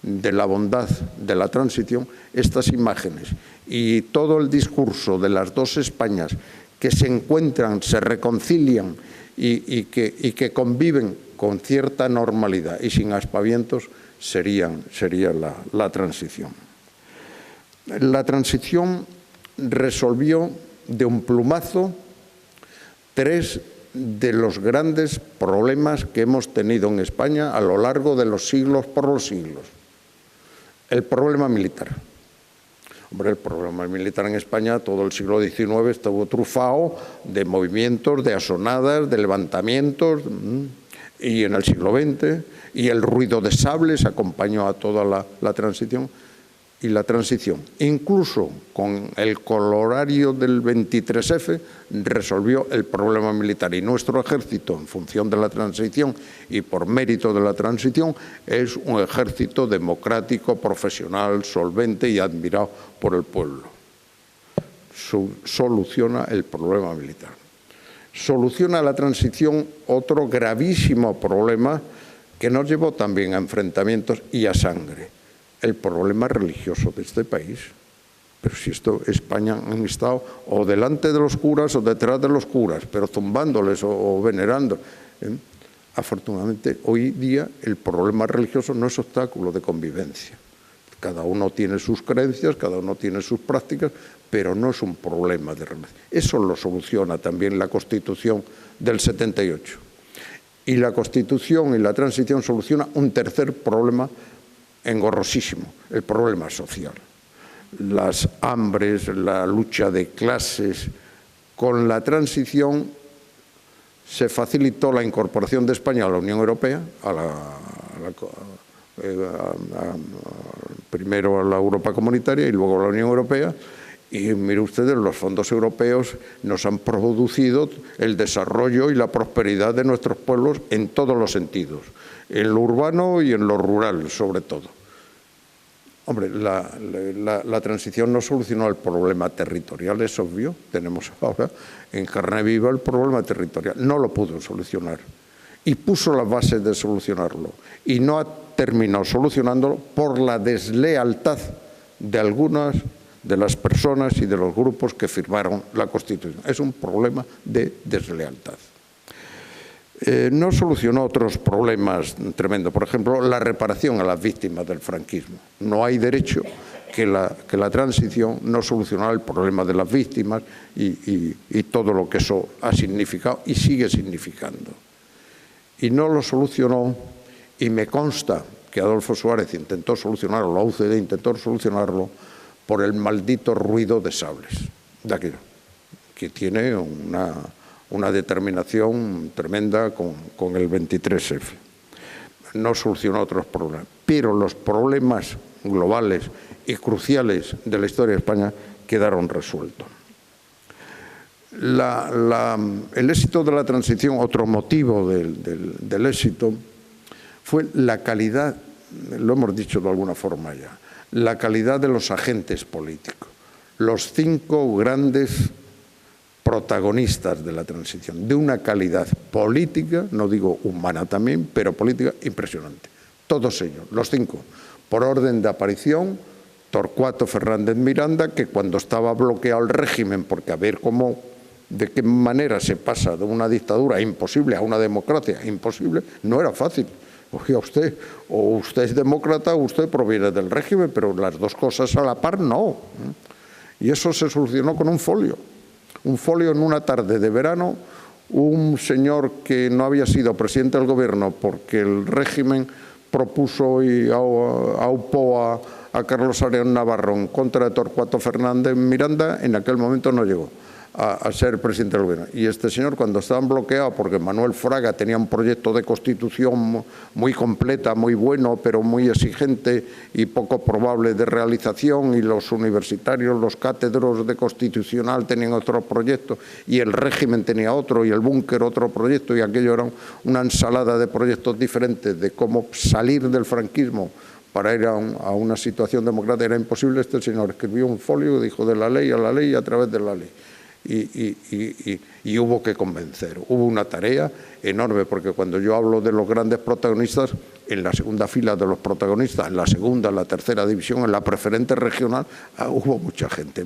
de la bondad de la transición, estas imágenes y todo el discurso de las dos Españas que se encuentran, se reconcilian y que conviven con cierta normalidad y sin aspavientos, sería la transición. La transición resolvió de un plumazo 3 de los grandes problemas que hemos tenido en España a lo largo de los siglos por los siglos. El problema militar. Hombre, el problema militar en España todo el siglo XIX estuvo trufado de movimientos, de asonadas, de levantamientos, y en el siglo XX, y el ruido de sables acompañó a toda la transición. Y la transición, incluso con el colorario del 23F, resolvió el problema militar. Y nuestro ejército, en función de la transición y por mérito de la transición, es un ejército democrático, profesional, solvente y admirado por el pueblo. Soluciona el problema militar. Soluciona la transición otro gravísimo problema que nos llevó también a enfrentamientos y a sangre. El problema religioso de este país. Pero si España han estado o delante de los curas o detrás de los curas, pero zumbándoles o venerando. Afortunadamente, hoy día el problema religioso no es obstáculo de convivencia. Cada uno tiene sus creencias, cada uno tiene sus prácticas, pero no es un problema de religión. Eso lo soluciona también la Constitución del 78. Y la Constitución y la transición soluciona un tercer problema engorrosísimo, el problema social. Las hambres, la lucha de clases. Con la transición se facilitó la incorporación de España a la Unión Europea, primero a la Europa comunitaria y luego a la Unión Europea. Y mire ustedes, los fondos europeos nos han producido el desarrollo y la prosperidad de nuestros pueblos en todos los sentidos, en lo urbano y en lo rural sobre todo. Hombre, la transición no solucionó el problema territorial, es obvio. Tenemos ahora en carne viva el problema territorial. No lo pudo solucionar y puso las bases de solucionarlo y no ha terminado solucionándolo por la deslealtad de algunas de las personas y de los grupos que firmaron la Constitución. Es un problema de deslealtad. No solucionó otros problemas tremendos, por ejemplo, la reparación a las víctimas del franquismo. No hay derecho que la transición no solucionara el problema de las víctimas y todo lo que eso ha significado y sigue significando. Y no lo solucionó, y me consta que Adolfo Suárez intentó solucionarlo, la UCD intentó solucionarlo, por el maldito ruido de sables, de aquello, que tiene una determinación tremenda con el 23F. No solucionó otros problemas, pero los problemas globales y cruciales de la historia de España quedaron resueltos. El éxito de la transición, otro motivo del éxito, fue la calidad, lo hemos dicho de alguna forma ya, la calidad de los agentes políticos, los 5 grandes protagonistas de la transición, de una calidad política, no digo humana también, pero política impresionante. Todos ellos, los 5, por orden de aparición, Torcuato Fernández Miranda, que cuando estaba bloqueado el régimen, porque a ver de qué manera se pasa de una dictadura imposible a una democracia imposible, no era fácil. Oiga, usted, o usted es demócrata o usted proviene del régimen, pero las dos cosas a la par no. Y eso se solucionó con un folio. Un folio en una tarde de verano, un señor que no había sido presidente del gobierno porque el régimen propuso y aupó a Carlos Arias Navarro en contra de Torcuato Fernández Miranda, en aquel momento no llegó. a ser presidente del gobierno. Y este señor, cuando estaban bloqueados, porque Manuel Fraga tenía un proyecto de constitución muy completa, muy bueno, pero muy exigente y poco probable de realización, y los universitarios, los cátedros de constitucional tenían otro proyecto, y el régimen tenía otro, y el búnker otro proyecto, y aquello era una ensalada de proyectos diferentes de cómo salir del franquismo para ir a una situación democrática. Era imposible. Este señor escribió un folio, dijo de la ley a la ley a través de la ley. Y hubo que convencer. Hubo una tarea enorme, porque cuando yo hablo de los grandes protagonistas, en la segunda fila de los protagonistas, en la segunda, en la tercera división, en la preferente regional, hubo mucha gente,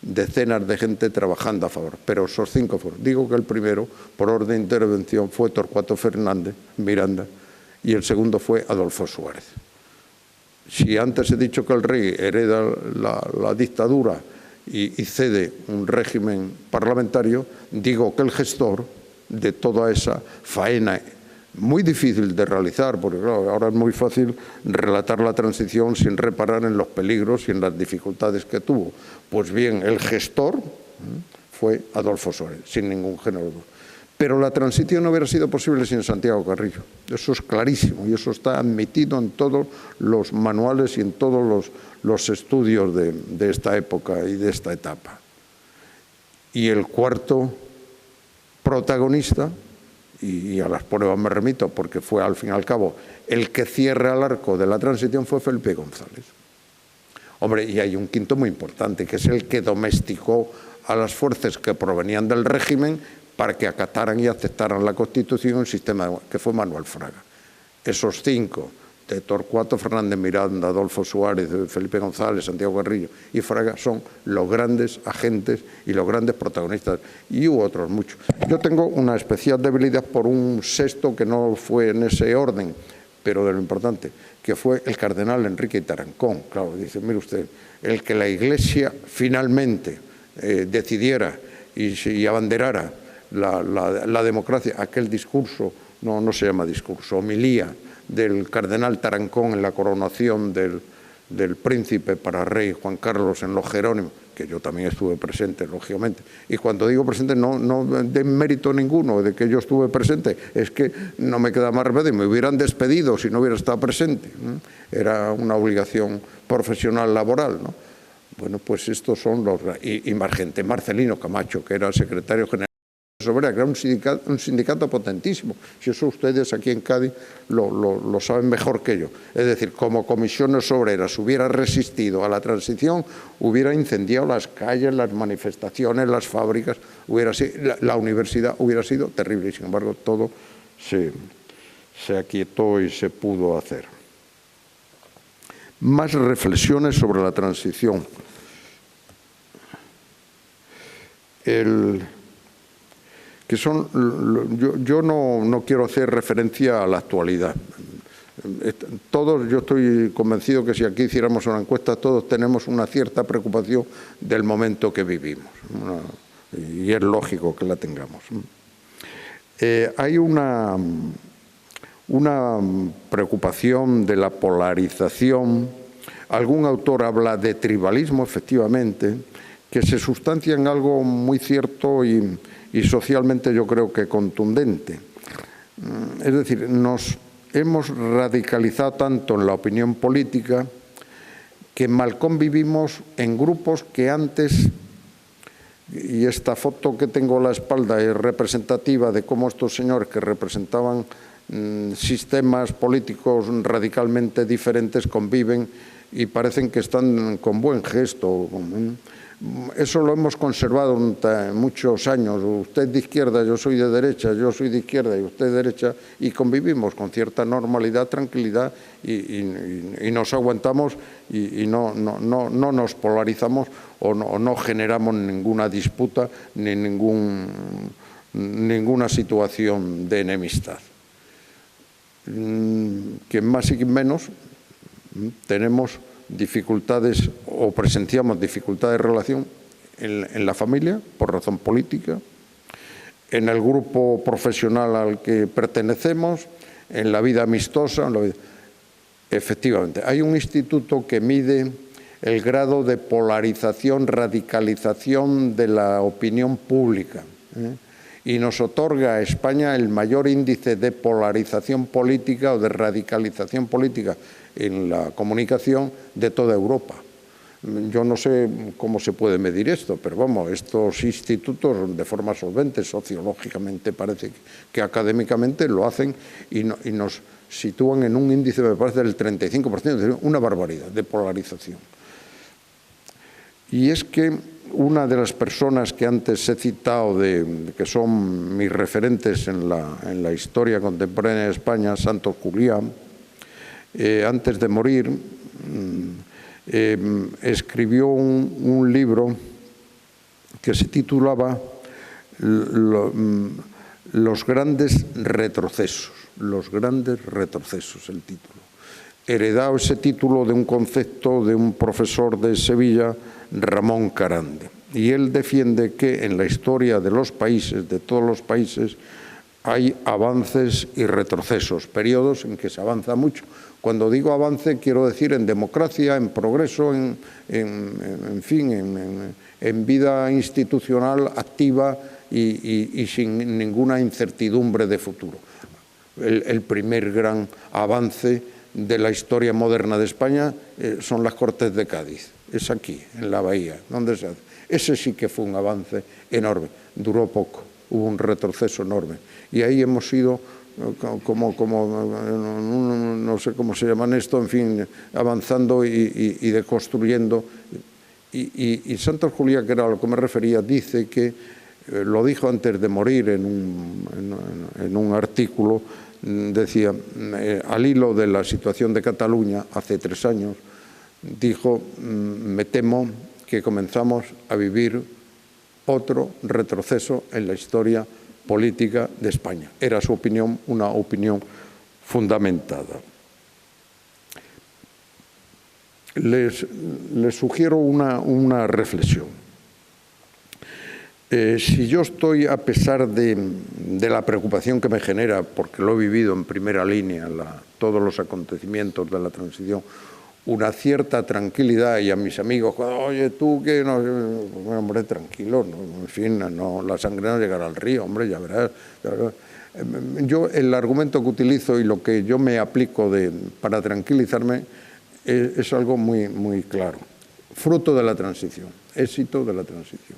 decenas de gente trabajando a favor. Pero esos 5 fueron. Digo que el primero, por orden de intervención, fue Torcuato Fernández Miranda, y el segundo fue Adolfo Suárez. Si antes he dicho que el rey hereda la dictadura y cede un régimen parlamentario, digo que el gestor de toda esa faena muy difícil de realizar, porque claro, ahora es muy fácil relatar la transición sin reparar en los peligros y en las dificultades que tuvo. Pues bien, el gestor fue Adolfo Suárez, sin ningún género de duda. Pero la transición no hubiera sido posible sin Santiago Carrillo. Eso es clarísimo, y eso está admitido en todos los manuales y en todos los estudios de esta época y de esta etapa. Y el cuarto protagonista, y a las pruebas me remito porque fue al fin y al cabo el que cierra el arco de la transición, fue Felipe González. Hombre, y hay un quinto muy importante, que es el que domesticó a las fuerzas que provenían del régimen para que acataran y aceptaran la Constitución, un sistema que fue Manuel Fraga. Esos 5, de Torcuato Fernández Miranda, Adolfo Suárez, Felipe González, Santiago Carrillo y Fraga, son los grandes agentes y los grandes protagonistas, y hubo otros muchos. Yo tengo una especial debilidad por un sexto que no fue en ese orden, pero de lo importante, que fue el cardenal Enrique Tarancón. Claro, dice, mire usted, el que la Iglesia finalmente decidiera y abanderara la democracia, aquel discurso, no se llama discurso, homilía del cardenal Tarancón en la coronación del príncipe para rey Juan Carlos en los Jerónimos, que yo también estuve presente, lógicamente. Y cuando digo presente, no de mérito ninguno de que yo estuve presente, es que no me queda más remedio, me hubieran despedido si no hubiera estado presente. Era una obligación profesional laboral, ¿no? Bueno, pues estos son los... Y Marcelino Camacho, que era el secretario general Obrera, que era un sindicato potentísimo. Si eso ustedes aquí en Cádiz lo saben mejor que yo. Es decir, como Comisiones Obreras hubiera resistido a la transición, hubiera incendiado las calles, las manifestaciones, las fábricas, la universidad hubiera sido terrible. Y sin embargo, todo se aquietó y se pudo hacer. Más reflexiones sobre la transición. Yo no quiero hacer referencia a la actualidad. Todos, yo estoy convencido que si aquí hiciéramos una encuesta, todos tenemos una cierta preocupación del momento que vivimos, y es lógico que la tengamos. Hay una preocupación de la polarización. Algún autor habla de tribalismo, efectivamente, que se sustancia en algo muy cierto y socialmente yo creo que contundente. Es decir, nos hemos radicalizado tanto en la opinión política que mal convivimos en grupos que antes, y esta foto que tengo a la espalda es representativa de cómo estos señores que representaban sistemas políticos radicalmente diferentes conviven y parecen que están con buen gesto. Eso lo hemos conservado muchos años. Usted de izquierda, yo soy de derecha, yo soy de izquierda y usted de derecha, y convivimos con cierta normalidad, tranquilidad y nos aguantamos y no nos polarizamos o no generamos ninguna disputa ni ninguna situación de enemistad. Quien más y quien menos tenemos dificultades o presenciamos dificultades de relación en la familia, por razón política, en el grupo profesional al que pertenecemos, en la vida amistosa. Efectivamente, hay un instituto que mide el grado de polarización, radicalización de la opinión pública, y nos otorga a España el mayor índice de polarización política o de radicalización política en la comunicación de toda Europa. Yo no sé cómo se puede medir esto, pero vamos, estos institutos de forma solvente, sociológicamente parece que académicamente lo hacen y nos sitúan en un índice, me parece, del 35%, una barbaridad de polarización. Y es que una de las personas que antes he citado, que son mis referentes en la historia contemporánea de España, Santos Juliá, antes de morir, escribió un libro que se titulaba Los grandes retrocesos. Los grandes retrocesos, el título. Heredado ese título de un concepto de un profesor de Sevilla, Ramón Carande. Y él defiende que en la historia de los países, de todos los países, hay avances y retrocesos, periodos en que se avanza mucho. Cuando digo avance, quiero decir en democracia, en progreso, en vida institucional activa y sin ninguna incertidumbre de futuro. El primer gran avance de la historia moderna de España son las Cortes de Cádiz. Es aquí, en la Bahía, donde se hace. Ese sí que fue un avance enorme. Duró poco, hubo un retroceso enorme. Y ahí hemos ido no sé cómo se llaman esto, en fin, avanzando y deconstruyendo. Y Santos Juliá, que era a lo que me refería, dice que, lo dijo antes de morir en un artículo, decía, al hilo de la situación de Cataluña, hace 3 años, dijo, me temo que comenzamos a vivir otro retroceso en la historia política de España. Era su opinión, una opinión fundamentada. Les sugiero una reflexión. Si yo estoy, a pesar de la preocupación que me genera, porque lo he vivido en primera línea, todos los acontecimientos de la transición, una cierta tranquilidad, y a mis amigos, oye, tú que no, bueno, hombre, tranquilo, no, en fin, no, la sangre no llegará al río, hombre, ya verás. Yo, el argumento que utilizo y lo que yo me aplico para tranquilizarme es algo muy, muy claro. Fruto de la transición, éxito de la transición.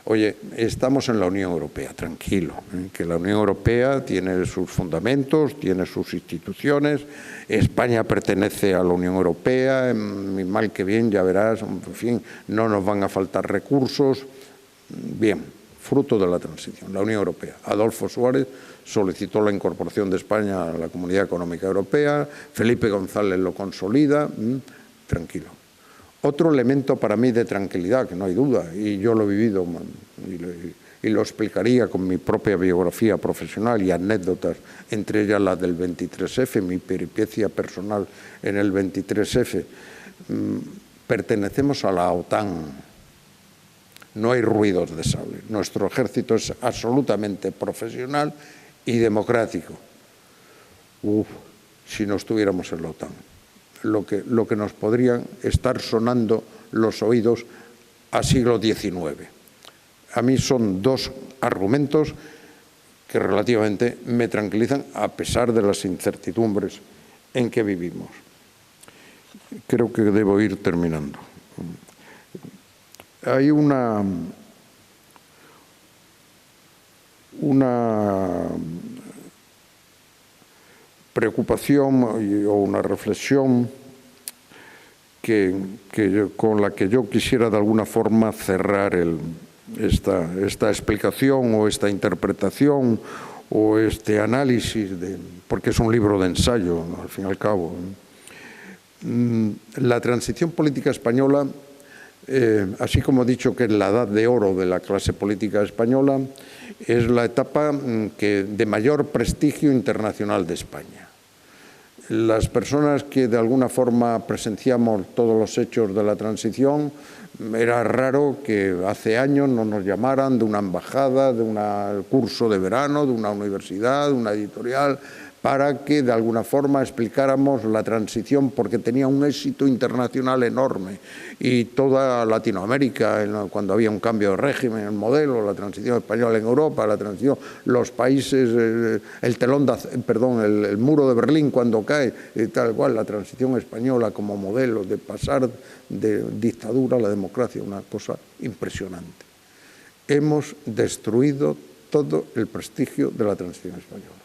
Oye, estamos en la Unión Europea, tranquilo, que la Unión Europea tiene sus fundamentos, tiene sus instituciones, España pertenece a la Unión Europea, mal que bien, ya verás, en fin, no nos van a faltar recursos. Bien, fruto de la transición, la Unión Europea. Adolfo Suárez solicitó la incorporación de España a la Comunidad Económica Europea, Felipe González lo consolida, tranquilo. Otro elemento para mí de tranquilidad, que no hay duda, y yo lo he vivido y lo explicaría con mi propia biografía profesional y anécdotas, entre ellas la del 23F, mi peripecia personal en el 23F. Pertenecemos a la OTAN, no hay ruidos de sable. Nuestro ejército es absolutamente profesional y democrático. Si no estuviéramos en la OTAN. Lo que nos podrían estar sonando los oídos a siglo XIX. A mí son 2 argumentos que relativamente me tranquilizan a pesar de las incertidumbres en que vivimos. Creo que debo ir terminando. Hay una preocupación o una reflexión con la que yo quisiera de alguna forma cerrar esta explicación o esta interpretación o este análisis, porque es un libro de ensayo, al fin y al cabo. La transición política española, así como he dicho que es la edad de oro de la clase política española, es la etapa de mayor prestigio internacional de España. Las personas que de alguna forma presenciamos todos los hechos de la transición, era raro que hace años no nos llamaran de una embajada, de un curso de verano, de una universidad, de una editorial, para que de alguna forma explicáramos la transición, porque tenía un éxito internacional enorme, y toda Latinoamérica, cuando había un cambio de régimen, el modelo, la transición española en Europa, la transición, los países, el muro de Berlín cuando cae, tal cual, la transición española como modelo de pasar de dictadura a la democracia, una cosa impresionante. Hemos destruido todo el prestigio de la transición española.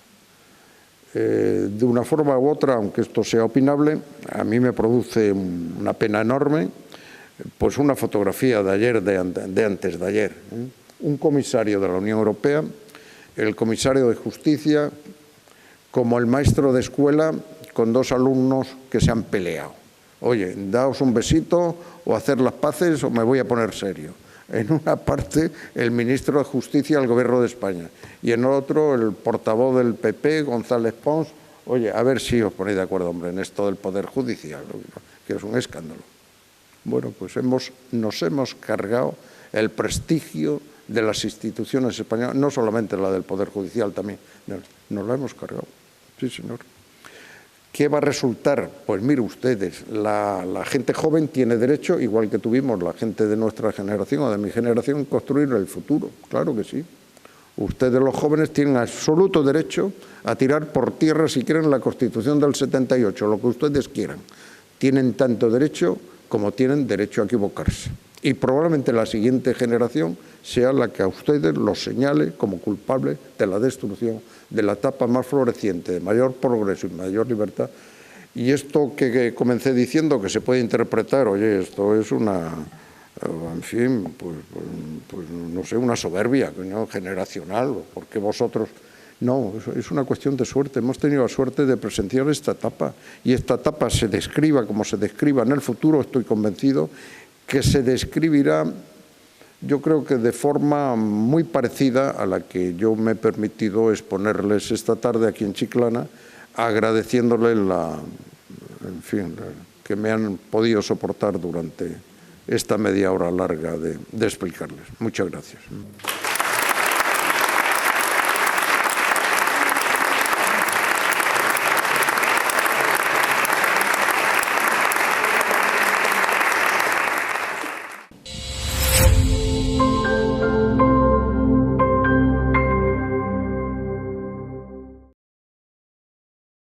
De una forma u otra, aunque esto sea opinable, a mí me produce una pena enorme, pues una fotografía de ayer, de antes de ayer, un comisario de la Unión Europea, el comisario de Justicia, como el maestro de escuela con dos alumnos que se han peleado. Oye, daos un besito o hacer las paces o me voy a poner serio. En una parte el ministro de Justicia del Gobierno de España y en otro el portavoz del PP, González Pons. Oye, a ver si os ponéis de acuerdo, hombre, en esto del Poder Judicial, que es un escándalo. Bueno, pues nos hemos cargado el prestigio de las instituciones españolas, no solamente la del Poder Judicial también, nos la hemos cargado, sí señor. ¿Qué va a resultar? Pues mire ustedes, la gente joven tiene derecho, igual que tuvimos la gente de nuestra generación o de mi generación, a construir el futuro, claro que sí. Ustedes los jóvenes tienen absoluto derecho a tirar por tierra, si quieren, la Constitución del 78, lo que ustedes quieran. Tienen tanto derecho como tienen derecho a equivocarse. Y probablemente la siguiente generación sea la que a ustedes los señale como culpable de la destrucción de la etapa más floreciente, de mayor progreso y mayor libertad. Y esto que comencé diciendo, que se puede interpretar, oye, esto es en fin, pues no sé, una soberbia, ¿no?, generacional, porque vosotros... No, es una cuestión de suerte. Hemos tenido la suerte de presenciar esta etapa, y esta etapa se describa como se describa en el futuro, estoy convencido que se describirá, yo creo que de forma muy parecida a la que yo me he permitido exponerles esta tarde aquí en Chiclana, agradeciéndoles que me han podido soportar durante esta media hora larga de explicarles. Muchas gracias.